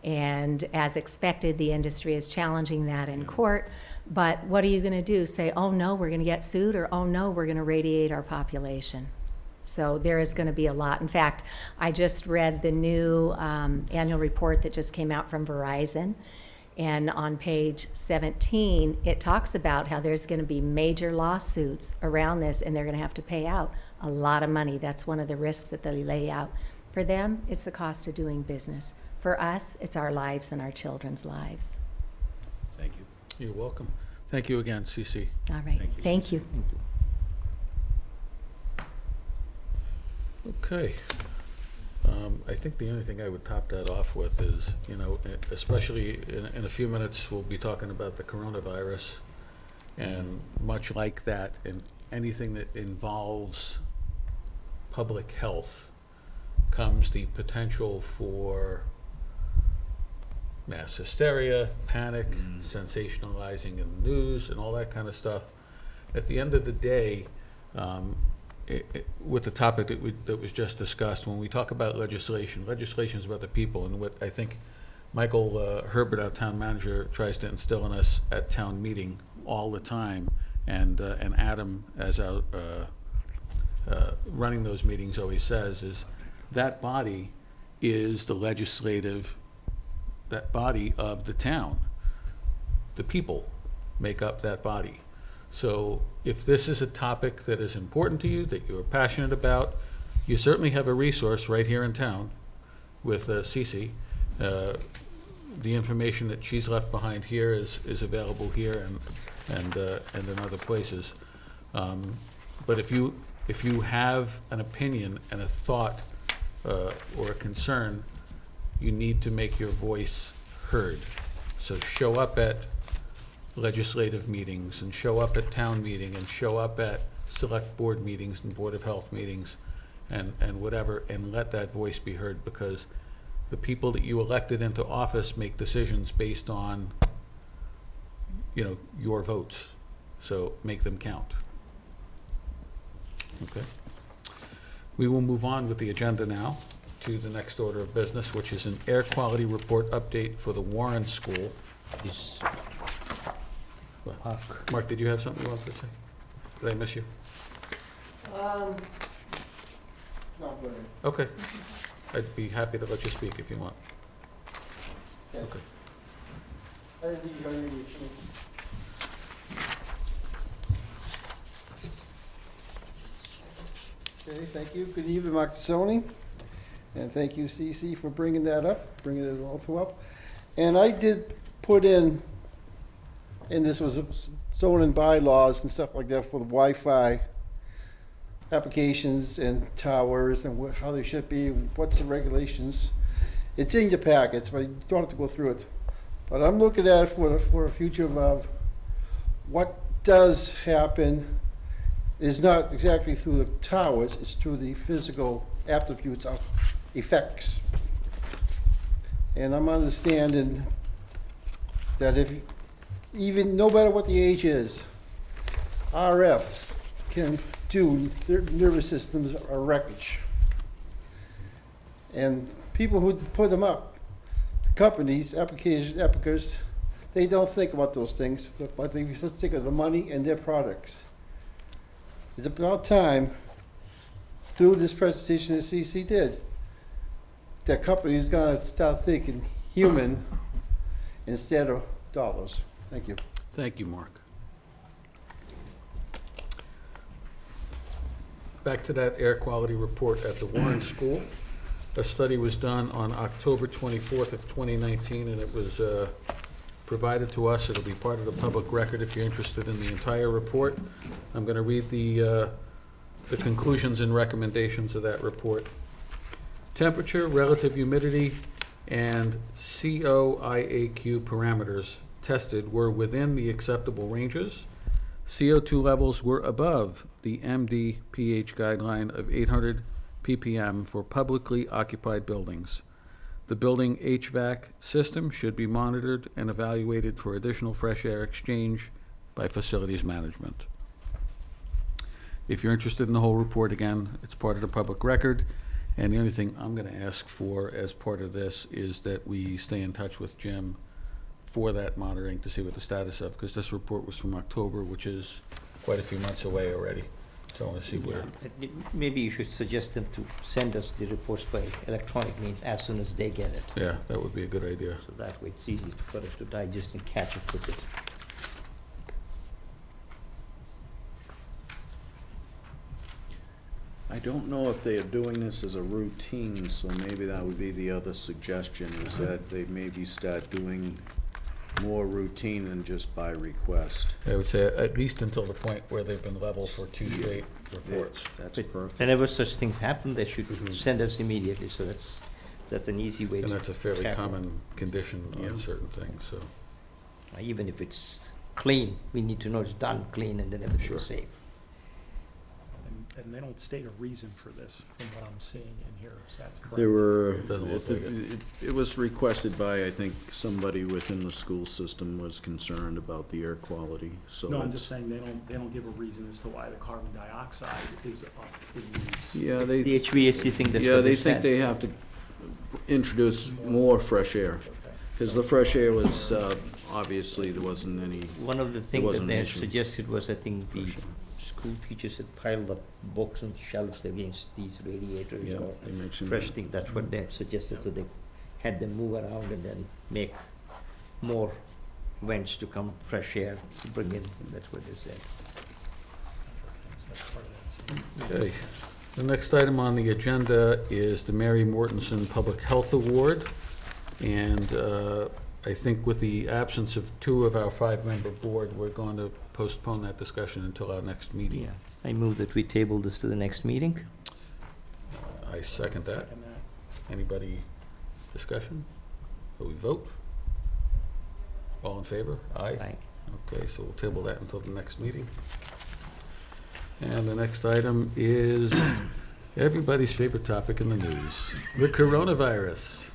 And as expected, the industry is challenging that in court. But what are you going to do? Say, oh no, we're going to get sued, or oh no, we're going to radiate our population? So there is going to be a lot. In fact, I just read the new annual report that just came out from Verizon. And on page 17, it talks about how there's going to be major lawsuits around this, and they're going to have to pay out a lot of money. That's one of the risks that they lay out. For them, it's the cost of doing business. For us, it's our lives and our children's lives. Thank you. You're welcome. Thank you again, CC. All right. Thank you, Thank Cece. you. Okay. I think the only thing I would top that off with is, you know, especially in a few minutes, we'll be talking about the coronavirus. And much like that, in anything that involves public health comes the potential for mass hysteria, panic, sensationalizing in the news, and all that kind of stuff. At the end of the day, with the topic that was just discussed, when we talk about legislation is about the people, and what I think Michael Herbert, our town manager, tries to instill in us at town meeting all the time, and Adam, as our running those meetings, always says, is that body is the legislative, that body of the town. The people make up that body. So if this is a topic that is important to you, that you're passionate about, you certainly have a resource right here in town with Cece. The information that she's left behind here is available here and in other places. But if you have an opinion and a thought or a concern, you need to make your voice heard. So show up at legislative meetings, and show up at town meeting, and show up at select board meetings and Board of Health meetings, and whatever, and let that voice be heard, because the people that you elected into office make decisions based on, you know, your votes. So make them count. Okay. We will move on with the agenda now to the next order of business, which is an air quality report update for the Warren School. Is Mark, did you have something you wanted to say? Did I miss you? No, go ahead. Okay. I'd be happy to let you speak if you want. Okay. Okay. I didn't think you got any chance. Okay, thank you. Good evening, Martini. And thank you, Cece, for bringing that up, bringing it also up. And I did put in, and this was zoning bylaws and stuff like that for the Wi-Fi applications and towers and how they should be, what's the regulations. It's in your packets, but you don't have to go through it. But I'm looking at it for the future of what does happen is not exactly through the towers, it's through the physical attributes of effects. And I'm understanding that if, even no matter what the age is, RFs can do their nervous systems a wreckage. And people who put them up, companies, applicants, they don't think about those things, but they just think of the money and their products. It's about time, through this presentation that CC did, that company is gonna start thinking human instead of dollars. Thank you. Thank you, Mark. Back to that air quality report at the Warren School. A study was done on October 24th of 2019, and it was provided to us. It'll be part of the public record if you're interested in the entire report. I'm going to read the conclusions and recommendations of that report. Temperature, relative humidity, and COIAQ parameters tested were within the acceptable ranges. CO2 levels were above the MDPH guideline of 800 ppm for publicly occupied buildings. The building HVAC system should be monitored and evaluated for additional fresh air exchange by facilities management. If you're interested in the whole report, again, it's part of the public record. And the only thing I'm going to ask for as part of this is that we stay in touch with Jim for that monitoring to see what the status of, because this report was from October, which is quite a few months away already. So I want to see where. Maybe you should suggest them to send us the reports by electronic means as soon as they get it. Yeah, that would be a good idea. So that way it's easy for us to digest and catch up with it. I don't know if they are doing this as a routine, so maybe that would be the other suggestion, is that they maybe start doing more routine than just by request. I would say at least until the point where they've been level for 2 straight reports. That's But perfect. whenever such things happen, they should send us immediately, so that's an easy way to. And that's a fairly tackle. common condition Yeah. on certain things, so. Even if it's clean, we need to know it's done clean and then everything Sure. is safe. And they don't state a reason for this, from what I'm seeing in here, is that correct? There were, Doesn't look like it. it was requested by, I think, somebody within the school system was concerned about the air quality, so. No, I'm it's- just saying they don't give a reason as to why the carbon dioxide is up in these. Yeah, The they, HVAC thing, that's yeah, what they they think said. they have to introduce more fresh air. Okay. Because the fresh air was, obviously, there wasn't any. One of the things that wasn't they an had issue. suggested was, I think, the Fresh air. school teachers had piled up books on shelves against these radiators Yeah, or they mentioned. fresh thing, that's what they had suggested, so they had them move around and then make more vents to come fresh air to bring in, that's what they said. So that's part of that. Okay. The next item on the agenda is the Mary Mortensen Public Health Award. And I think with the absence of 2 of our 5-member board, we're going to postpone that discussion until our next meeting. Yeah, I move that we table this to the next meeting. I second that. Second that. Anybody discussion? Will we vote? All in favor? Aye? Aye. Okay, so we'll table that until the next meeting. And the next item is everybody's favorite topic in the news, the coronavirus.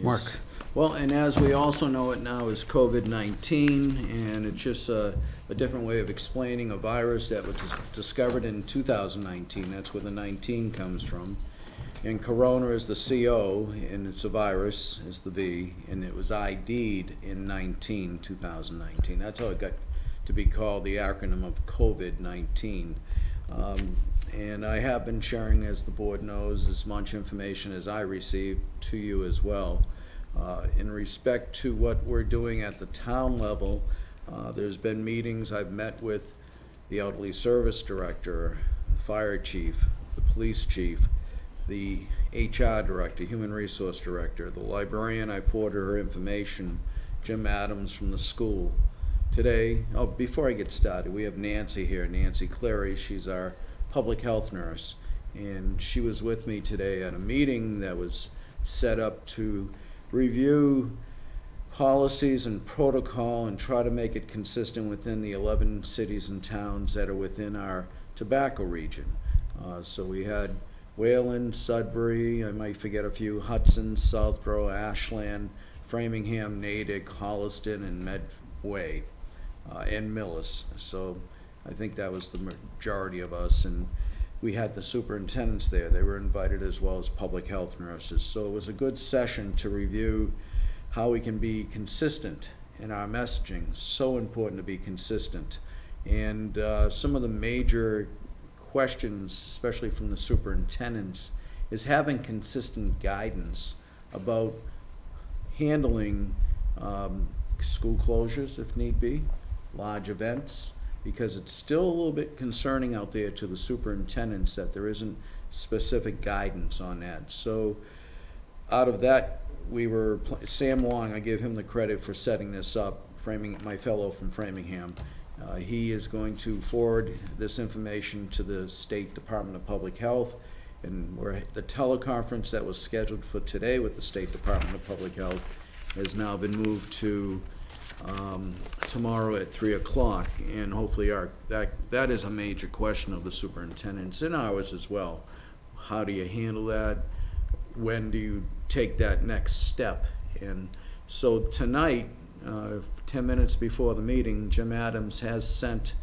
Mark? Yes. Well, and as we also know it now is COVID-19, and it's just a different way of explaining a virus that was discovered in 2019. That's where the 19 comes from. And corona is the CO, and it's a virus, is the V, and it was ID'd in 2019. That's how it got to be called the acronym of COVID-19. And I have been sharing, as the board knows, as much information as I received to you as well. In respect to what we're doing at the town level, there's been meetings. I've met with the elderly service director, the fire chief, the police chief, the HR director, human resource director, the librarian. I forwarded her information, Jim Adams from the school. Today, before I get started, we have Nancy here, Nancy Clary. She's our public health nurse, and she was with me today at a meeting that was set up to review policies and protocol and try to make it consistent within the 11 cities and towns that are within our tobacco region. So we had Wayland, Sudbury, I might forget a few, Hudson, Southborough, Ashland, Framingham, Natick, Holliston, and Medway, and Millis. So I think that was the majority of us, and we had the superintendents there. They were invited, as well as public health nurses. So it was a good session to review how we can be consistent in our messaging. So important to be consistent. And some of the major questions, especially from the superintendents, is having consistent guidance about handling school closures if need be, large events, because it's still a little bit concerning out there to the superintendents that there isn't specific guidance on that. So out of that, Sam Wong, I give him the credit for setting this up, my fellow from Framingham. He is going to forward this information to the State Department of Public Health, and the teleconference that was scheduled for today with the State Department of Public Health has now been moved to tomorrow at 3 o'clock, and hopefully that is a major question of the superintendents and ours as well. How do you handle that? When do you take that next step? And so tonight, 10 minutes before the meeting, Jim Adams has sent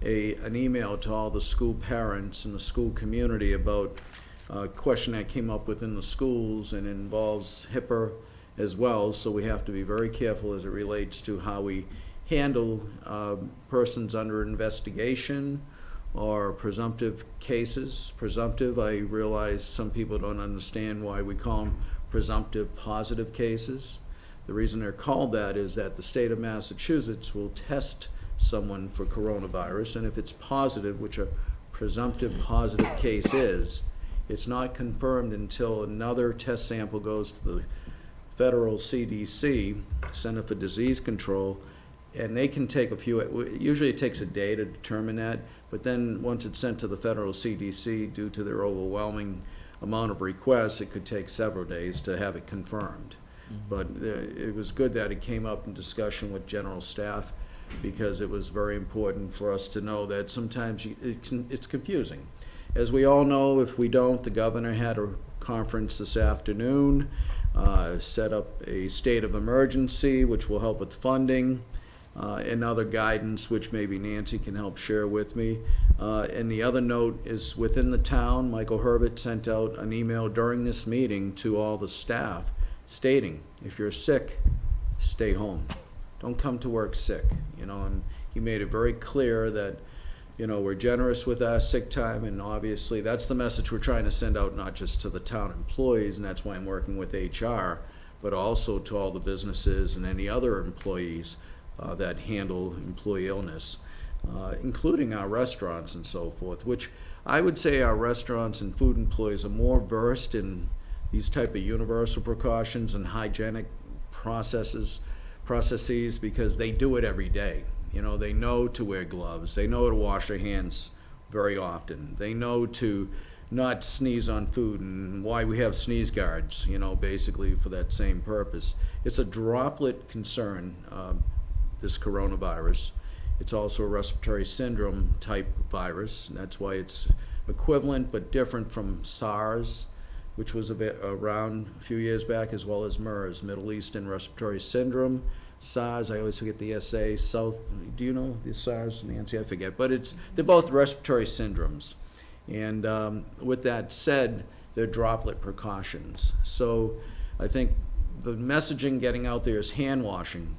an email to all the school parents and the school community about a question that came up within the schools, and involves HIPAA as well. So we have to be very careful as it relates to how we handle persons under investigation or presumptive cases. Presumptive, I realize some people don't understand why we call them presumptive positive cases. The reason they're called that is that the state of Massachusetts will test someone for coronavirus, and if it's positive, which a presumptive positive case is, it's not confirmed until another test sample goes to the federal CDC, Center for Disease Control, and they can take usually it takes a day to determine that, but then once it's sent to the federal CDC, due to their overwhelming amount of requests, it could take several days to have it confirmed. But it was good that it came up in discussion with general staff, because it was very important for us to know that sometimes it's confusing. As we all know, if we don't, the governor had a conference this afternoon, set up a state of emergency, which will help with funding, and other guidance, which maybe Nancy can help share with me. And the other note is within the town, Michael Herbert sent out an email during this meeting to all the staff stating, if you're sick, stay home. Don't come to work sick, and he made it very clear that, we're generous with our sick time, and obviously that's the message we're trying to send out, not just to the town employees, and that's why I'm working with HR, but also to all the businesses and any other employees that handle employee illness, including our restaurants and so forth, which I would say our restaurants and food employees are more versed in these type of universal precautions and hygienic processes because they do it every day. They know to wear gloves. They know to wash their hands very often. They know to not sneeze on food, and why we have sneeze guards, basically for that same purpose. It's a droplet concern, this coronavirus. It's also a respiratory syndrome type virus, and that's why it's equivalent but different from SARS, which was around a few years back, as well as MERS, Middle Eastern Respiratory Syndrome. SARS, I always forget the SA, do you know the SARS, Nancy? I forget, but they're both respiratory syndromes. And with that said, they're droplet precautions. So I think the messaging getting out there is hand washing,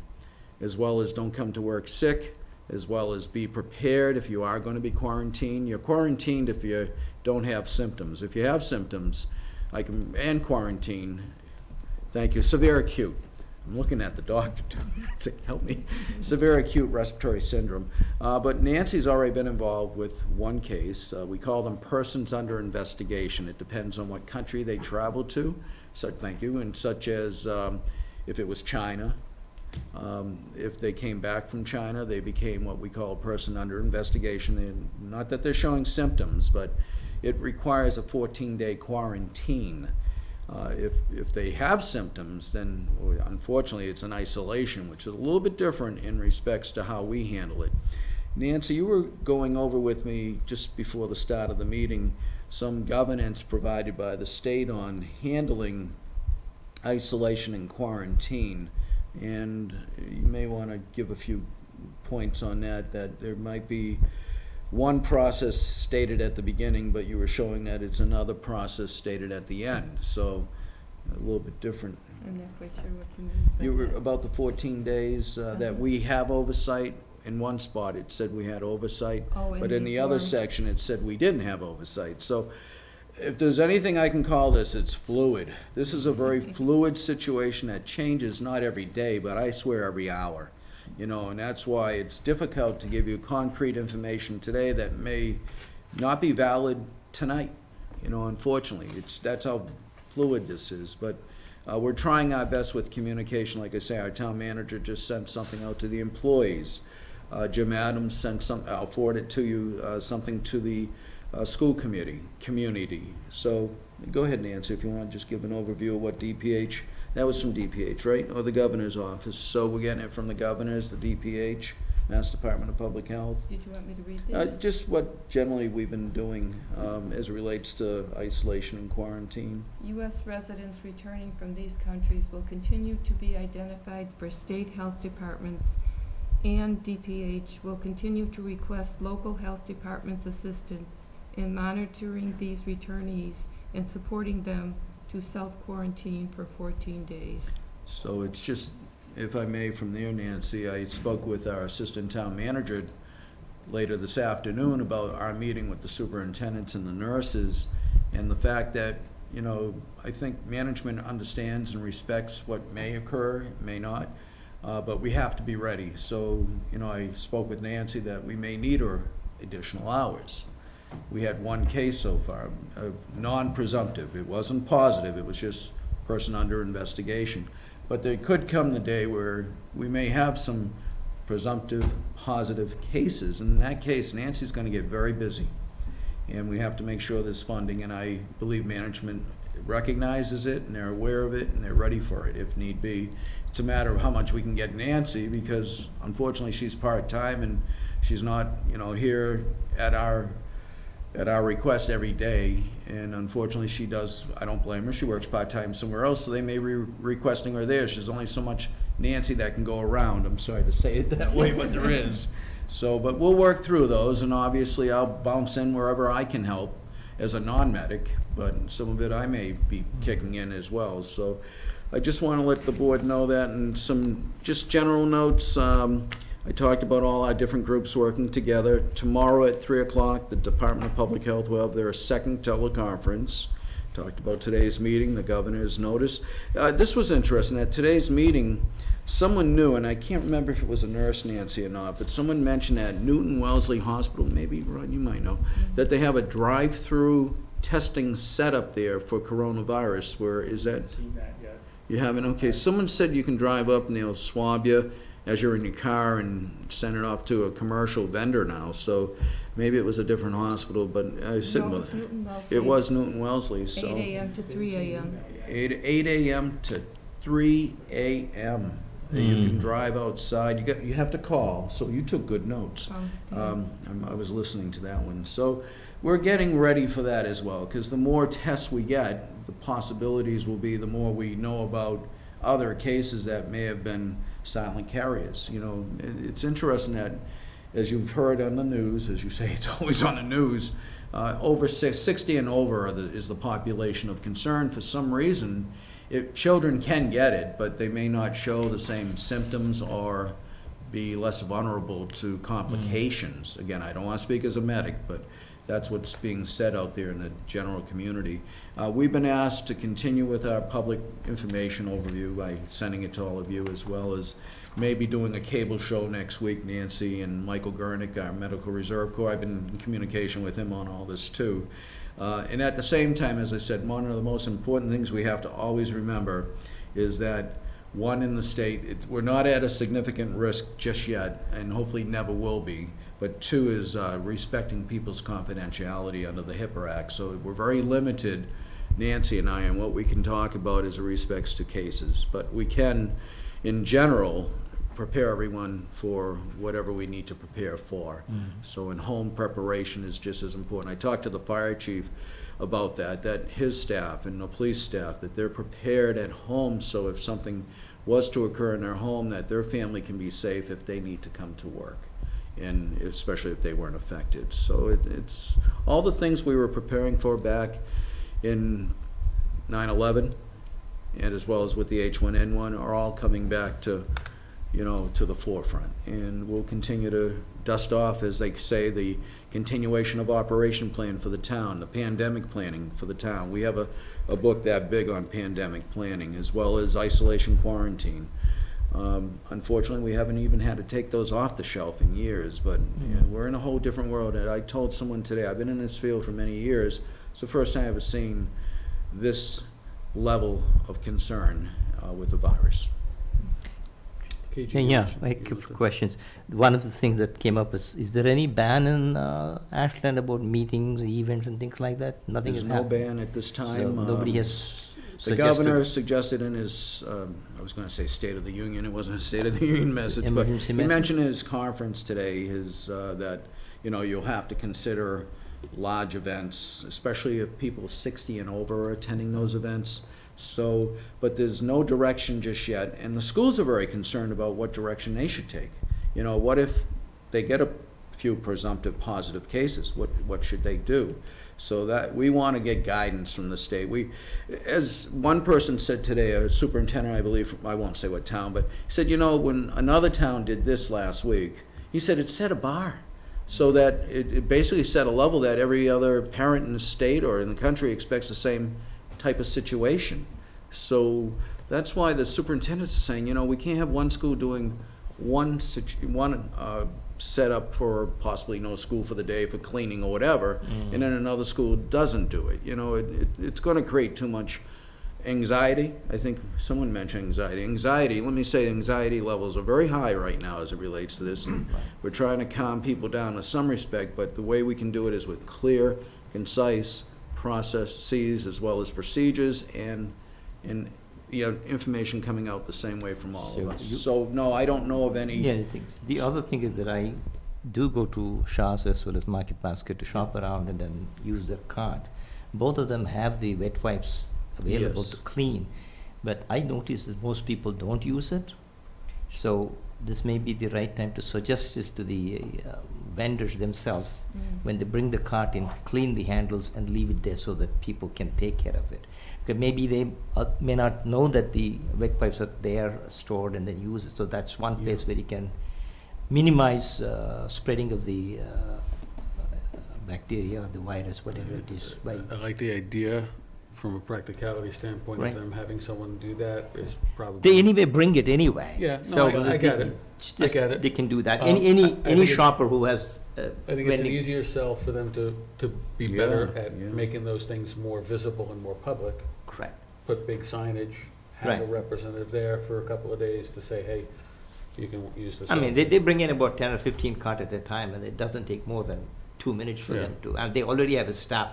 as well as don't come to work sick, as well as be prepared if you are going to be quarantined. You're quarantined if you don't have symptoms. If you have symptoms, and quarantine, thank you, severe acute. I'm looking at the doctor to help me. Severe acute respiratory syndrome. But Nancy's already been involved with one case. We call them persons under investigation. It depends on what country they travel to. So thank you. And such as if it was China, if they came back from China, they became what we call a person under investigation. And not that they're showing symptoms, but it requires a 14-day quarantine. If they have symptoms, then unfortunately it's an isolation, which is a little bit different in respects to how we handle it. Nancy, you were going over with me just before the start of the meeting some governance provided by the state on handling isolation and quarantine, and you may want to give a few points on that there might be one process stated at the beginning, but you were showing that it's another process stated at the end, so a little bit different. I'm not quite sure what you mean by You were that. about the 14 days that we have oversight. In one spot, it said we had oversight, Oh, in but in the the other form. section, it said we didn't have oversight. So if there's anything I can call this, it's fluid. This is a very fluid situation that changes not every day, but I swear every hour. You know, and that's why it's difficult to give you concrete information today that may not be valid tonight. You know, unfortunately, that's how fluid this is. But we're trying our best with communication. Like I say, our town manager just sent something out to the employees. Jim Adams sent I'll forward it to you, something to the school community. So go ahead, Nancy, if you want to just give an overview of what DPH, that was from DPH, right? Or the governor's office. So we're getting it from the governor's, the DPH, Mass Department of Public Health. Did you want me to read this? Just what generally we've been doing as it relates to isolation and quarantine. U.S. residents returning from these countries will continue to be identified for state health departments, and DPH will continue to request local health departments' assistance in monitoring these returnees and supporting them to self-quarantine for 14 days. So it's just, if I may, from there, Nancy, I spoke with our assistant town manager later this afternoon about our meeting with the superintendents and the nurses, and the fact that, you know, I think management understands and respects what may occur, may not, but we have to be ready. So, you know, I spoke with Nancy that we may need her additional hours. We had one case so far, non-presumptive. It wasn't positive, it was just person under investigation. But there could come the day where we may have some presumptive positive cases. And in that case, Nancy's going to get very busy. And we have to make sure there's funding, and I believe management recognizes it, and they're aware of it, and they're ready for it if need be. It's a matter of how much we can get Nancy, because unfortunately she's part-time and she's not, you know, here at our request every day, and unfortunately she does, I don't blame her, she works part-time somewhere else, so they may be requesting her there. There's only so much Nancy that can go around. I'm sorry to say it that way, but there is. So, but we'll work through those, and obviously I'll bounce in wherever I can help as a non-medic, but some of it I may be kicking in as well. So I just want to let the board know that, and some just general notes. I talked about all our different groups working together. Tomorrow at 3 o'clock, the Department of Public Health will have their second teleconference. Talked about today's meeting, the governor's notice. This was interesting. At today's meeting, someone knew, and I can't remember if it was a nurse, Nancy, or not, but someone mentioned at Newton Wellesley Hospital, maybe, Ron, you might know, that they have a drive-through testing setup there for coronavirus. Where is I haven't that? seen that yet. You haven't? Okay, someone said you can drive up and they'll swab you as you're in your car and send it off to a commercial vendor now. So maybe it was a different hospital, but I said, No, it well, was Newton Wellesley. it was Newton Wellesley, so 8 a.m. to 3 a.m. 8 a.m. to 3 a.m. You can drive outside. You have to call. So you took good notes. I was listening to that one. So we're getting ready for that as well, because the more tests we get, the possibilities will be the more we know about other cases that may have been silent carriers. You know, it's interesting that, as you've heard on the news, as you say, it's always on the news, over 60 and over is the population of concern. For some reason, children can get it, but they may not show the same symptoms or be less vulnerable to complications. Again, I don't want to speak as a medic, but that's what's being said out there in the general community. We've been asked to continue with our public information overview by sending it to all of you, as well as maybe doing a cable show next week. Nancy and Michael Gurnick, our Medical Reserve Corps, I've been in communication with him on all this too. And at the same time, as I said, one of the most important things we have to always remember is that, one, in the state, we're not at a significant risk just yet, and hopefully never will be. But two is respecting people's confidentiality under the HIPAA Act. So we're very limited Nancy and I, and what we can talk about as it respects to cases. But we can, in general, prepare everyone for whatever we need to prepare for. So in-home preparation is just as important. I talked to the fire chief about that his staff and the police staff, that they're prepared at home, so if something was to occur in their home, that their family can be safe if they need to come to work, and especially if they weren't affected. So it's all the things we were preparing for back in 9/11, and as well as with the H1N1, are all coming back to, to the forefront. And we'll continue to dust off, as they say, the continuation of operation plan for the town, the pandemic planning for the town. We have a book that big on pandemic planning, as well as isolation quarantine. Unfortunately, we haven't even had to take those off the shelf in years, but we're in a whole different world. And I told someone today, I've been in this field for many years. It's the first time I've ever seen this level of concern with the virus. KG, Yeah, you a mentioned- you couple looked of at- questions. One of the things that came up is there any ban in Ashland about meetings, events, and things like that? Nothing There's is no happening. ban at this So time. nobody has The suggested. governor suggested in his, I was going to say State of the Union, it wasn't a State of the Union message, but Emergency he message? mentioned in his conference today that, you'll have to consider large events, especially if people 60 and over are attending those events. So, but there's no direction just yet, and the schools are very concerned about what direction they should take. What if they get a few presumptive positive cases? What should they do? So that we want to get guidance from the state. As one person said today, a superintendent, I believe, I won't say what town, but he said, when another town did this last week, he said it set a bar. So that it basically set a level that every other parent in the state or in the country expects the same type of situation. So that's why the superintendents are saying, we can't have one school doing one setup for possibly no school for the day for cleaning or whatever, and then another school doesn't do it. It's going to create too much anxiety. I think someone mentioned anxiety. Let me say anxiety levels are very high right now as it relates to this, and we're trying to calm people down in some respect, but the way we can do it is with clear, concise processes as well as procedures and information coming out the same way from all of So us. you- So no, I don't know of any. Yeah, the other thing is that I do go to Shaw's as well as Market Basket to shop around and then use their cart. Both of them have the wet wipes available Yes. to clean, but I notice that most people don't use it. So this may be the right time to suggest this to the vendors themselves. When they bring the cart in, clean the handles and leave it there so that people can take care of it. Because maybe they may not know that the wet pipes are there stored and then use it. So that's one place where you can minimize spreading of the bacteria, the virus, whatever it is. By I like the idea from a practicality standpoint of Right. them having someone do that is probably. they anyway bring it anyway. Yeah, no, So I get it. it's I just- get it. They can do that. I Any think it's- shopper who has I think it's an vending- easier sell for them to be Yeah, better at yeah. making those things more visible and more public. Correct. Put big signage, have a Right. representative there for a couple of days to say, hey, you can use this. I mean, they bring in about 10 or 15 cart at a time, and it doesn't take more than 2 minutes for Yeah. them to, and they already have a staff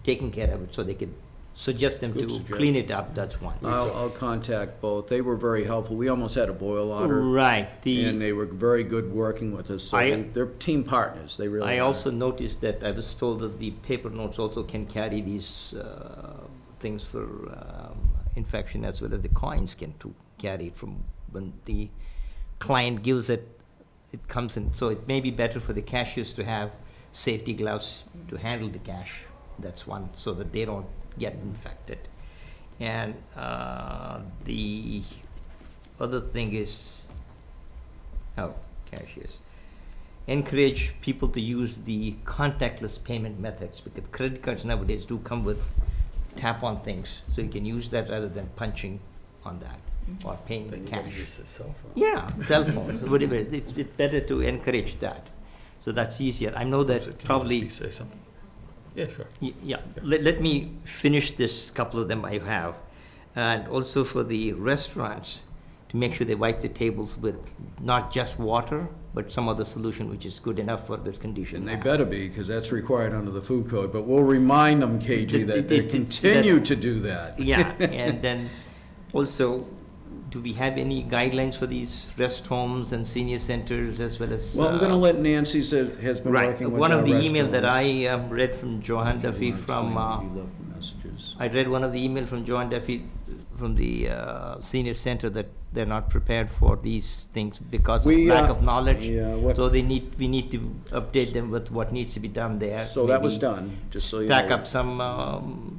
taking care of it, so they could suggest them Good to suggestion. clean it up, that's one. I'll contact both. They were very helpful. We almost had a boil order. Right, And they were very good working with us. So I- they're team partners. They really I are. also noticed that I was told that the paper notes also can carry these things for infection, as well as the coins can too carry it from when the client gives it, it comes in. So it may be better for the cashiers to have safety gloves to handle the cash. That's one, so that they don't get infected. And the other thing is, cashiers. Encourage people to use the contactless payment methods, because credit cards nowadays do come with tap-on things, so you can use that rather than punching on that or paying the cash. Use a cell phone. Yeah, cell phones, whatever. It's better to encourage that. So that's easier. I know Do you that want to probably. say something? Yeah, sure. Yeah, let me finish this couple of them I have. And also for the restaurants, to make sure they wipe the tables with not just water, but some other solution which is good enough for this condition. And they better be, because that's required under the food code, but we'll remind them, KG, that they continue to do that. Yeah, and then also, do we have any guidelines for these rest homes and senior centers as well as? Well, I'm gonna let Nancy, has been Right, working with one our of the emails that restaurants. I read from Johan Duffy from, You love the messages. I read one of the email from Johan Duffy from the senior center that they're not prepared for these things because of We, lack of knowledge. yeah, So we need to update them with what needs to be done there. So that was Maybe done, just so you know. stack up some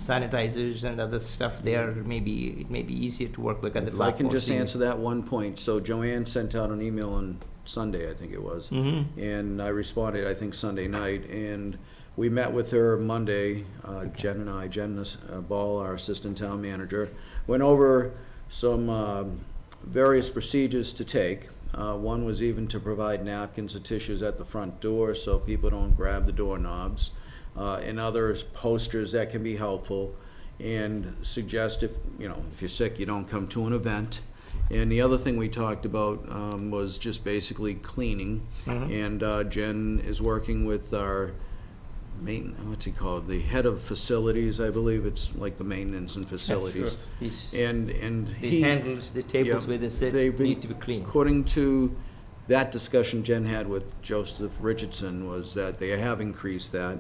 sanitizers and other stuff there. Maybe it may be easier to work with. If I can just answer that one point, so Joanne sent out an email on Sunday, I think it was, and I responded, I think Sunday night, and we met with her Monday, Jen and I, Jen Ball, our assistant town manager, went over some various procedures to take. One was even to provide napkins or tissues at the front door so people don't grab the doorknobs, and others, posters that can be helpful, and suggest if you're sick, you don't come to an event. And the other thing we talked about was just basically cleaning, and Jen is working with our what's he called? The head of facilities, I believe. It's like the maintenance and facilities. And he handles the tables yeah, where they sit they've been- need to be clean. According to that discussion Jen had with Joseph Richardson, was that they have increased that.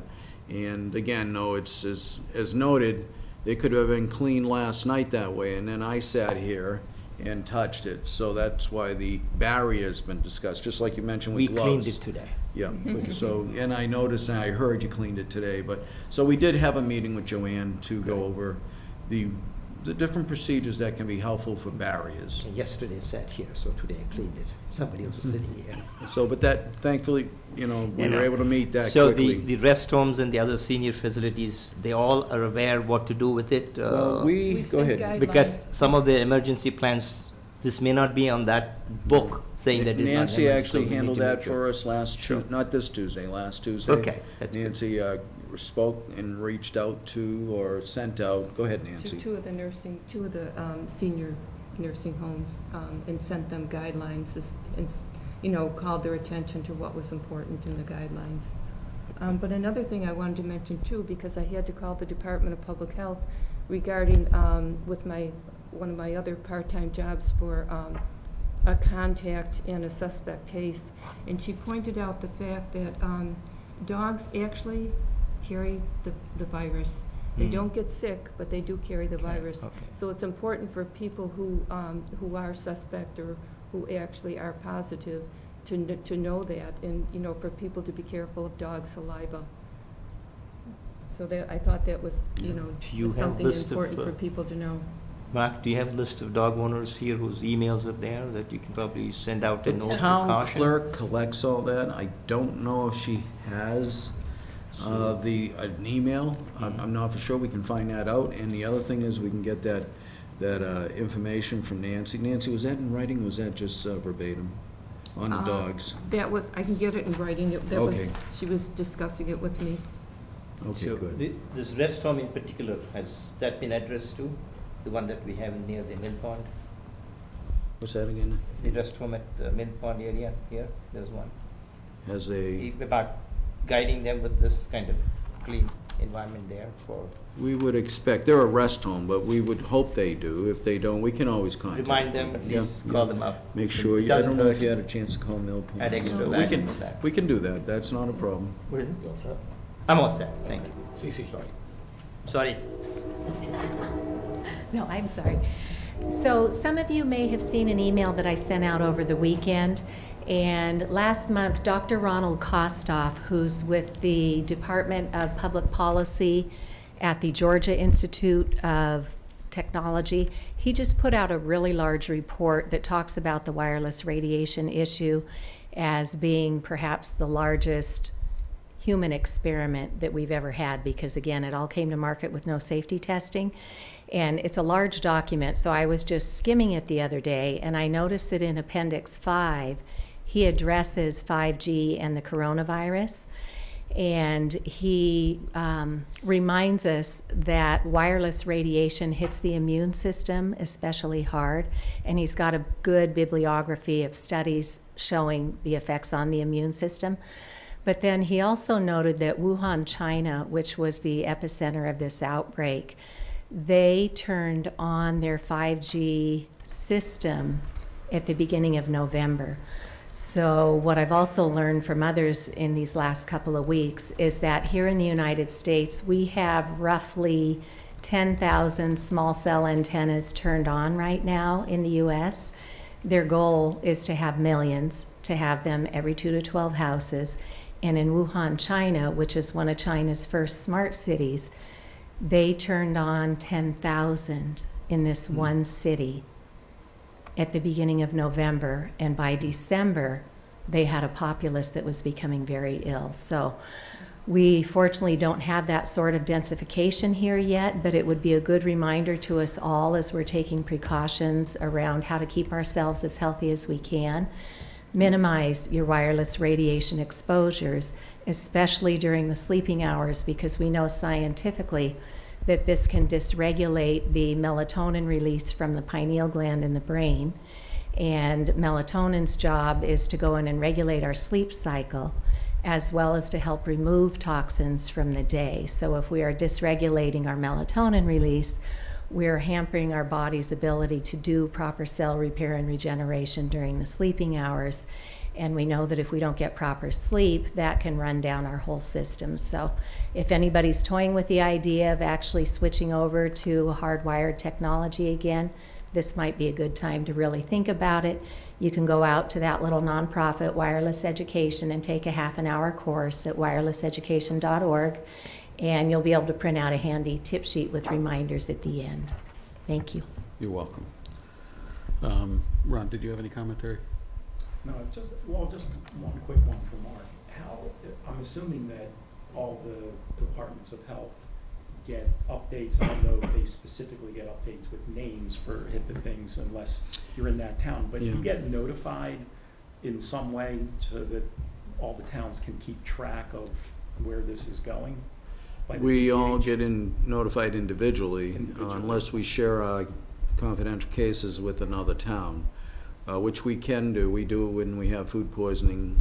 And again, no, it's as noted, they could have been cleaned last night that way, and then I sat here and touched it. So that's why the barrier's been discussed, just like you mentioned with We gloves. cleaned it today. Yeah, so, and I noticed, and I heard you cleaned it today, but, so we did have a meeting with Joanne to go over the different procedures that can be helpful for barriers. And yesterday I sat here, so today I cleaned it. Somebody else was sitting here. So, but that, thankfully, we You know. were able to meet that So quickly. the rest homes and the other senior facilities, they all are aware what to do with it? Well, We go set ahead. guidelines. Because some of the emergency plans, this may not be on that book saying that it's not Nancy emergency, actually so we need handled to make that sure. for us not this Tuesday, last Tuesday. Okay, that's good. Nancy spoke and reached out to, or sent out, go ahead, To Nancy. two of the senior nursing homes, and sent them guidelines, and, called their attention to what was important in the guidelines. But another thing I wanted to mention too, because I had to call the Department of Public Health regarding, with one of my other part-time jobs for, a contact and a suspect case, and she pointed out the fact that, dogs actually carry the virus. They don't get sick, but they do carry the virus. Okay. So it's important for people who are suspect or who actually are positive to know that, and, for people to be careful of dog saliva. So I thought that was, Do you was have something list of, important for people to know. Mark, do you have a list of dog owners here whose emails are there that you can probably send out The a note of town caution? clerk collects all that. I don't know if she has an email. I'm not for sure. We can find that out. And the other thing is, we can get that information from Nancy. Nancy, was that in writing, or was that just verbatim on the dogs? That was, I can get it in writing. Okay. She was discussing it with me. Okay, So good. this rest home in particular, has that been addressed too? The one that we have near the mill pond? What's that again? The rest home at the mill pond area here, there's one. Has a, About guiding them with this kind of clean environment there for, we would expect, they're a rest home, but we would hope they do. If they don't, we can always contact remind them, at Yeah, least yeah. call them up. Make sure, I Doesn't don't know if hurt. you had a chance to call Mill Pond. Add extra We value can- for that. We can do that. That's not a problem. I'm all set, thank you. Sorry. No, I'm sorry. So some of you may have seen an email that I sent out over the weekend. And last month, Dr. Ronald Kostoff, who's with the Department of Public Policy at the Georgia Institute of Technology, he just put out a really large report that talks about the wireless radiation issue as being perhaps the largest human experiment that we've ever had, because again, it all came to market with no safety testing. And it's a large document, so I was just skimming it the other day, and I noticed that in Appendix 5, he addresses 5G and the coronavirus. And he reminds us that wireless radiation hits the immune system especially hard, and he's got a good bibliography of studies showing the effects on the immune system. But then he also noted that Wuhan, China, which was the epicenter of this outbreak, they turned on their 5G system at the beginning of November. So what I've also learned from others in these last couple of weeks is that here in the United States, we have roughly 10,000 small cell antennas turned on right now in the US. Their goal is to have millions, to have them every 2 to 12 houses. And in Wuhan, China, which is one of China's first smart cities, they turned on 10,000 in this one city at the beginning of November, and by December, they had a populace that was becoming very ill. So we fortunately don't have that sort of densification here yet, but it would be a good reminder to us all as we're taking precautions around how to keep ourselves as healthy as we can. Minimize your wireless radiation exposures, especially during the sleeping hours, because we know scientifically that this can dysregulate the melatonin release from the pineal gland in the brain. And melatonin's job is to go in and regulate our sleep cycle, as well as to help remove toxins from the day. So if we are dysregulating our melatonin release, we're hampering our body's ability to do proper cell repair and regeneration during the sleeping hours. And we know that if we don't get proper sleep, that can run down our whole system. So if anybody's toying with the idea of actually switching over to hardwired technology again, this might be a good time to really think about it. You can go out to that little nonprofit, Wireless Education, and take a half-an-hour course at wirelesseducation.org, and you'll be able to print out a handy tip sheet with reminders at the end. Thank you. You're welcome. Ron, did you have any commentary? No, just one quick one for Mark. I'm assuming that all the departments of health get updates. I don't know if they specifically get updates with names for HIPAA things unless you're in that town, but you get notified in some way so that all the towns can keep track of where this is going? We all get notified individually, unless we share our confidential cases with another town. Which we can do. We do when we have food poisoning,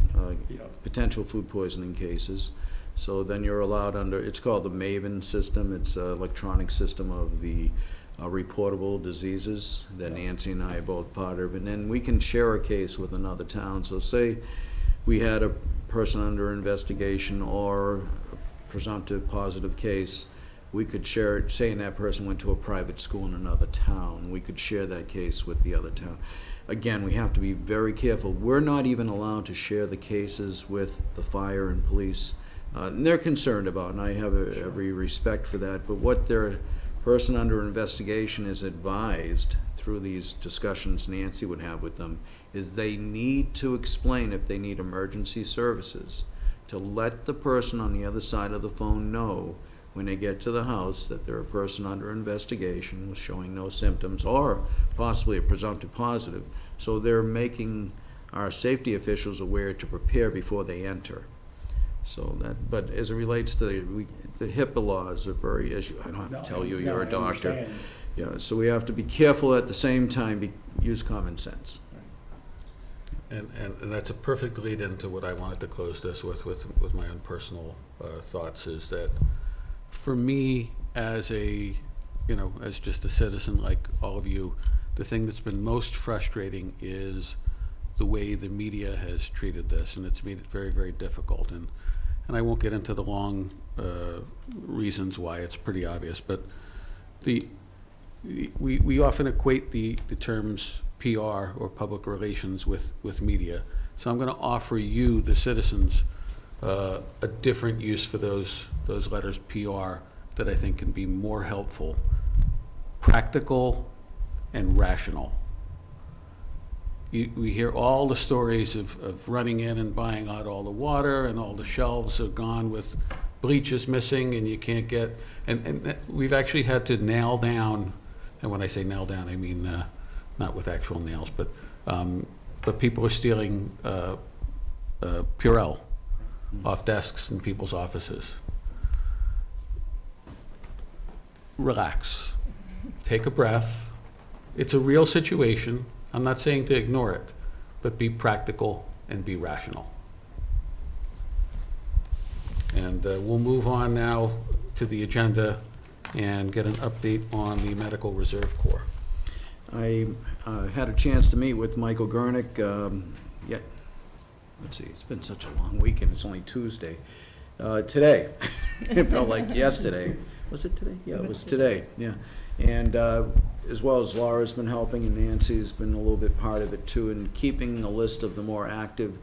potential food poisoning cases. So then you're allowed under, it's called the MAVEN system. It's an electronic system of the reportable diseases that Nancy and I are both part of. And then we can share a case with another town. So say we had a person under investigation or a presumptive positive case, we could share it, saying that person went to a private school in another town. We could share that case with the other town. Again, we have to be very careful. We're not even allowed to share the cases with the fire and police. And they're concerned about, and I have every respect for that, but what their person under investigation is advised through these discussions Nancy would have with them is they need to explain if they need emergency services, to let the person on the other side of the phone know when they get to the house that they're a person under investigation with showing no symptoms or possibly a presumptive positive. So they're making our safety officials aware to prepare before they enter. So that, but as it relates to the HIPAA laws are very, as you, I don't have to tell you, you're a doctor. Understand. Yeah, so we have to be careful at the same time, use common sense. And that's a perfect lead into what I wanted to close this with my own personal thoughts, is that for me, as as just a citizen like all of you, the thing that's been most frustrating is the way the media has treated this, and it's made it very, very difficult. And I won't get into the long reasons why. It's pretty obvious, but we often equate the terms PR or public relations with media. So I'm going to offer you, the citizens, a different use for those letters PR that I think can be more helpful, practical, and rational. We hear all the stories of running in and buying out all the water, and all the shelves are gone with bleach is missing, and you can't get, and we've actually had to nail down, and when I say nail down, I mean not with actual nails, but people are stealing Purell off desks in people's offices. Relax. Take a breath. It's a real situation. I'm not saying to ignore it, but be practical and be rational. And we'll move on now to the agenda and get an update on the Medical Reserve Corps. I had a chance to meet with Michael Gurnick, let's see, it's been such a long weekend, it's only Tuesday. Today, it felt like yesterday. Was it today? Yeah, it was today, yeah. And as well as Laura's been helping, and Nancy's been a little bit part of it too, in keeping a list of the more active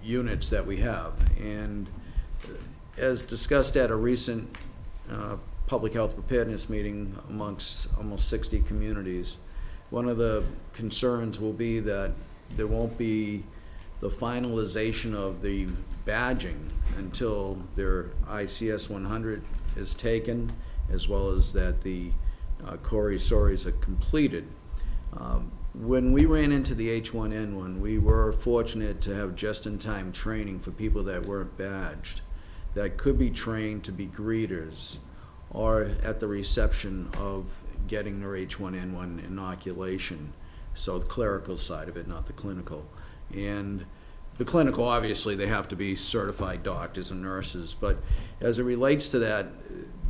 units that we have. And as discussed at a recent public health preparedness meeting amongst almost 60 communities, one of the concerns will be that there won't be the finalization of the badging until their ICS 100 is taken, as well as that the Corey-Sories are completed. When we ran into the H1N1, we were fortunate to have just-in-time training for people that weren't badged, that could be trained to be greeters or at the reception of getting their H1N1 inoculation. So the clerical side of it, not the clinical. And the clinical, obviously, they have to be certified doctors and nurses, but as it relates to that,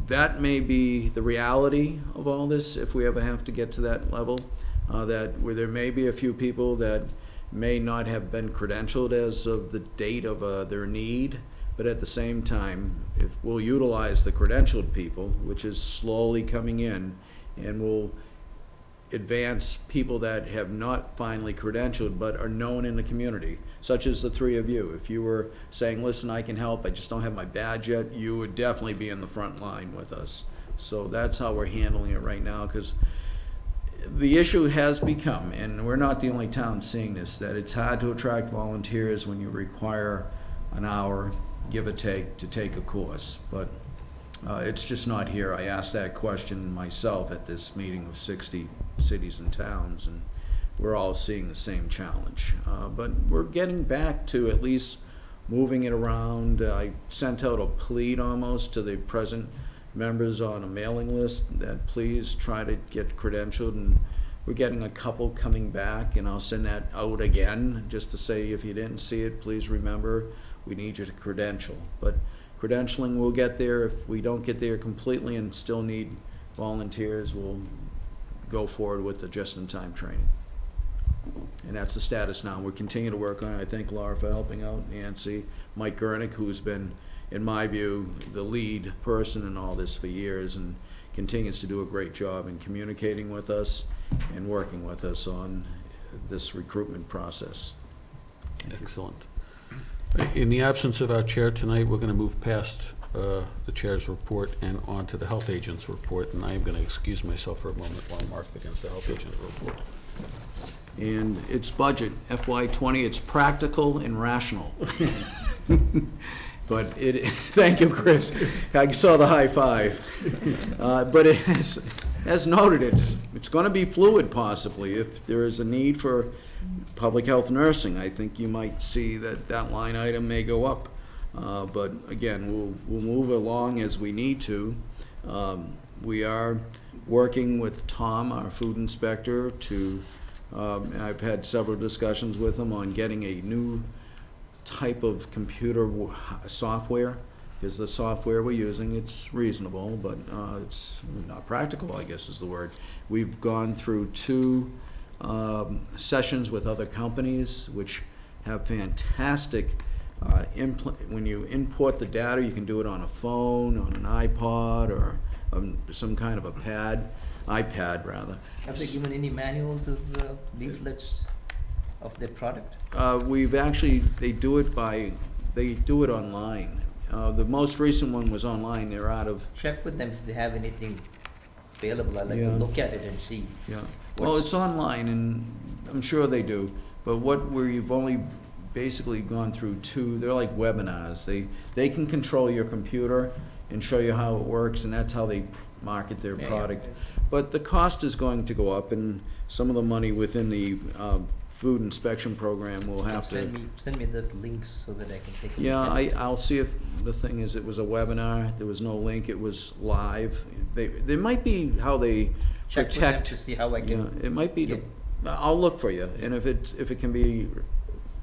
that may be the reality of all this if we ever have to get to that level, that where there may be a few people that may not have been credentialed as of the date of their need, but at the same time, if we'll utilize the credentialed people, which is slowly coming in, and we'll advance people that have not finally credentialed but are known in the community, such as the three of you. If you were saying, listen, I can help, I just don't have my badge yet, you would definitely be in the front line with us. So that's how we're handling it right now, because the issue has become, and we're not the only town seeing this, that it's hard to attract volunteers when you require an hour, give or take, to take a course. But it's just not here. I asked that question myself at this meeting of 60 cities and towns, and we're all seeing the same challenge. But we're getting back to at least moving it around. I sent out a plea almost to the present members on a mailing list that please try to get credentialed, and we're getting a couple coming back, and I'll send that out again just to say, if you didn't see it, please remember, we need you to credential. But credentialing, we'll get there. If we don't get there completely and still need volunteers, we'll go forward with the just-in-time training. And that's the status now. We're continuing to work on it. I thank Laura for helping out, Nancy, Mike Gurnick, who's been, in my view, the lead person in all this for years, and continues to do a great job in communicating with us and working with us on this recruitment process. Excellent. In the absence of our chair tonight, we're going to move past the chair's report and on to the health agent's report, and I am going to excuse myself for a moment while I mark against the health agent's report. And it's budget, FY20, it's practical and rational. But thank you, Chris. I saw the high five. But as noted, it's going to be fluid possibly. If there is a need for public health nursing, I think you might see that line item may go up. But again, we'll move along as we need to. We are working with Tom, our food inspector, to I've had several discussions with him on getting a new type of computer software, because the software we're using, it's reasonable, but it's not practical, I guess is the word. We've gone through 2 sessions with other companies which have fantastic when you import the data, you can do it on a phone, on an iPod, or some kind of a iPad rather. Have they given any manuals of leaflets of their product? We've actually, they do it online. The most recent one was online. They're out of. Check with them if they have anything available. I'd like to look at it and see. Yeah. Well, it's online, and I'm sure they do. But we've only basically gone through 2. They're like webinars. They can control your computer and show you how it works, and that's how they market their product. But the cost is going to go up, and some of the money within the food inspection program, we'll have to. Send me the links so that I can take a look. Yeah, at it. I'll see if, the thing is, it was a webinar, there was no link, it was live. There might be how they Check with them protect. to see how I Yeah, can. it might be, get- I'll look for you, and if it can be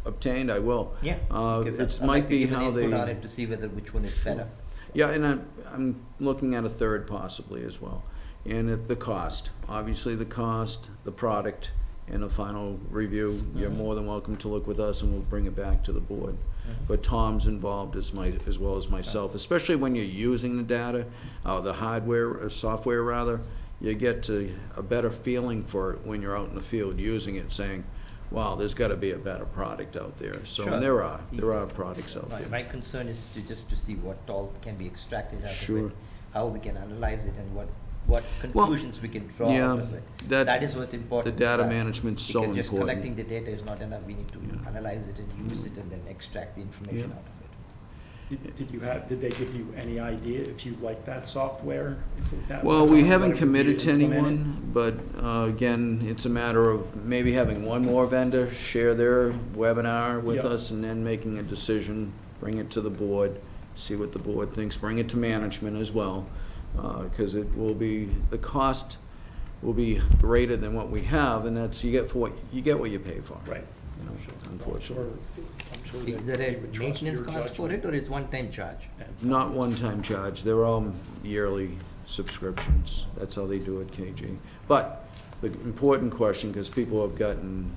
obtained, I will. Yeah. because It I'd like might to be give an how input they. on it to see whether which one is better. Yeah, and I'm looking at a third possibly as well. And the cost, obviously the cost, the product, and a final review. You're more than welcome to look with us and we'll bring it back to the board. But Tom's involved as well as myself, especially when you're using the data, the hardware, or software rather. You get a better feeling for it when you're out in the field using it, saying, wow, there's gotta be a better product out there. So, Sure. and there are products out there. My concern is to see what all can be extracted out of Sure. it, how we can analyze it, and what conclusions we can draw yeah, out of it. that- That is what's important. the data for us, management's so Because just important. collecting the data is not enough, we need to Yeah. analyze it and use it and then extract the information Yeah. out of it. Did they give you any idea if you like that software? Well, we haven't Whether it would be committed to implemented? anyone, but again, it's a matter of maybe having one more vendor share their webinar with Yep. us and then making a decision, bring it to the board, see what the board thinks, bring it to management as well, because the cost will be greater than what we have, and that's, you get what you pay for. Right. You know, I'm sure unfortunately. Is there a maintenance cost for it, or is one-time charge? Not one-time charge, they're all yearly subscriptions, that's how they do it, KG. But the important question, because people have gotten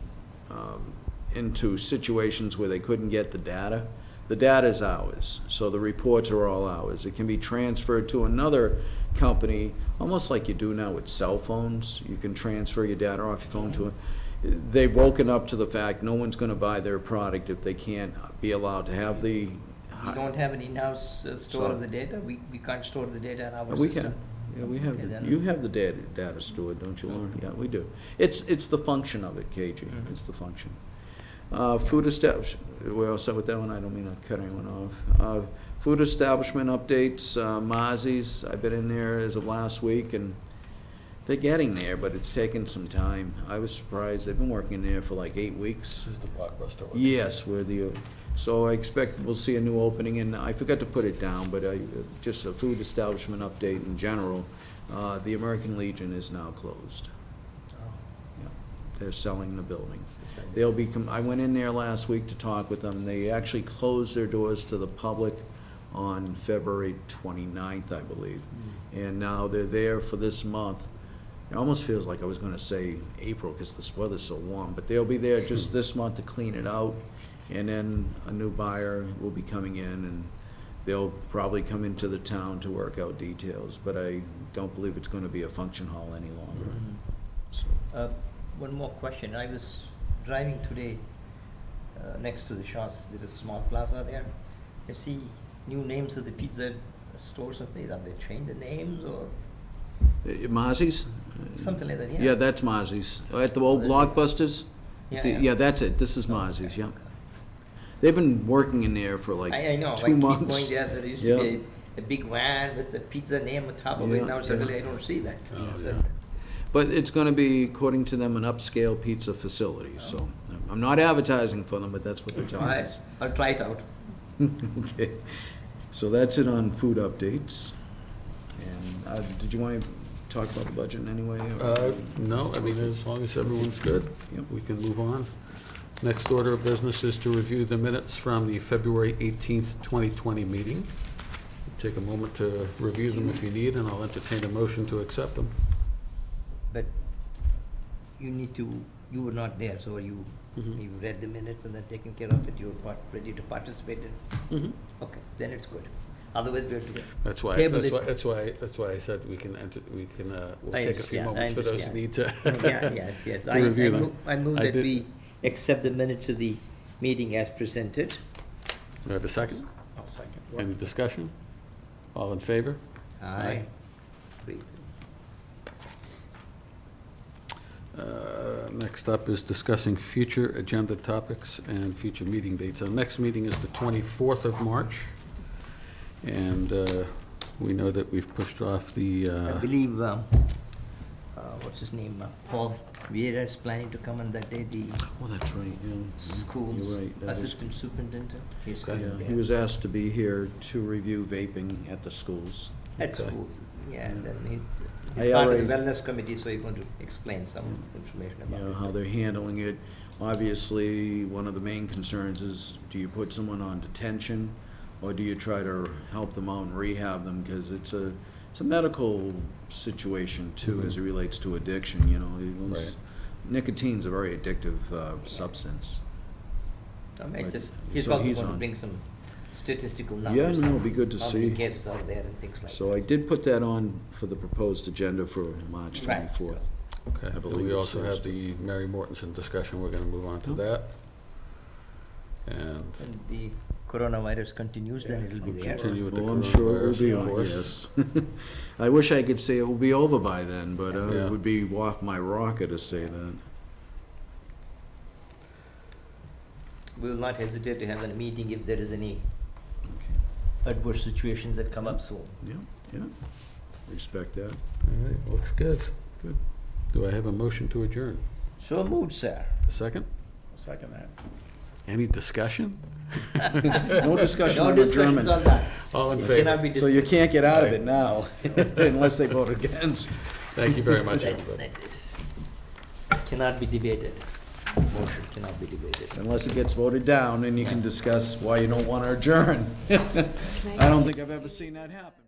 into situations where they couldn't get the data is ours, so the reports are all ours. It can be transferred to another company, almost like you do now with cell phones. You can transfer your data off your phone to it. They've woken up to the fact no one's gonna buy their product if they can't be allowed to have the. We don't have an in-house store of So- the data? We can't store the data in our system? We can, yeah, we have, Okay, then. you have the data stored, don't you, Lauren? Yeah, we do. It's the function of it, KG, it's the function. Food establishment, we're all set with that one, I don't mean to cut anyone off. Food establishment updates, Mozzie's, I've been in there as of last week, and they're getting there, but it's taken some time. I was surprised, they've been working there for like 8 weeks. This is the Blockbuster one. Yes, so I expect we'll see a new opening, and I forgot to put it down, but just a food establishment update in general. The American Legion is now closed. Yeah, they're selling the building. They'll be, I went in there last week to talk with them. They actually closed their doors to the public on February 29th, I believe. And now they're there for this month. It almost feels like I was gonna say April, because this weather's so warm, but they'll be there just this month to clean it out. And then a new buyer will be coming in, and they'll probably come into the town to work out details, but I don't believe it's gonna be a function hall any longer. So, One more question. I was driving today next to the shops. There's a small plaza there. I see new names of the pizza stores. Have they changed the names or Mozzie's? something like that? Yeah. Yeah, that's Mozzie's. At the old Blockbusters? Yeah. Yeah, that's it. This is Mozzie's, yeah. They've been working in there for like I know. 2 I keep months. going there. There used Yeah. to be a big van with the pizza name on top of Yeah, it. Now suddenly yeah. I don't see that. Oh, So- yeah. But it's gonna be, according to them, an upscale pizza facility, so I'm not advertising for them, but that's what they're telling us. I'll try it out. Okay, so that's it on food updates. And did you want to talk about the budget in any way? or- No, I mean, as long as everyone's good, Yep. we can move on. Next order of business is to review the minutes from the February 18th, 2020 meeting. Take a moment to review them if you need, and I'll entertain a motion to accept them. But you were not there, so you Mhm. read the minutes and then taken care of it. You were ready to participate in. Okay, then it's good. Otherwise, we have to. That's why, Table that's why I said we can we'll I take a few understand, I moments for those who understand. need to. Yeah, yes. To review them. I move I that did- we accept the minutes of the meeting as presented. Do I have a second? I'll second. Any discussion? All in favor? Aye. Great. Next up is discussing future agenda topics and future meeting dates. Our next meeting is the 24th of March, and we know that we've pushed off the, I believe, what's his name, Paul Vieira is planning to come on that day, the Oh, that's right, yeah. school's You're right. That is- assistant superintendent. He's Okay. coming Yeah, he there. was asked to be here to review vaping at the schools. At Okay. schools, yeah, and then he's I part of the already- wellness committee, so he's going to explain some information You about know, it. how they're handling it. Obviously, one of the main concerns is, do you put someone on detention, or do you try to help them out and rehab them? Because it's a medical situation too, as it relates to addiction, you know. Right. Nicotine's a very addictive substance. I mean, But- just, he's so also he's going to on. bring some statistical Yeah, numbers. no, it'd be good to How many see. cases are there and things like that. So I did put that on for the proposed agenda for March Right. 24th. Okay, I and believe we it's also have Thursday. the Mary Mortensen discussion, we're gonna move on to Oh. that. And When the coronavirus continues, then it'll be there. continue with the Oh, I'm sure it will coronavirus, be of on, course. yes. I wish I could say it will be over by then, but Yeah. it would be off my rocker to say that. We will not hesitate to have a meeting if there is any adverse situations that come up soon. Yeah, yeah, respect that. All right, looks good. Good. Do I have a motion to adjourn? So moved, sir. A second? Second that. Any discussion? No discussion No on discussions adjournment. on that. All in It favor? cannot be So you discussed. can't get out of Right. it now, unless they vote against. Thank you very much, That- everybody. that is- Cannot be debated. Motion cannot be debated. Unless it gets voted down, then you can discuss why you don't want to adjourn. I don't think I've ever seen that happen.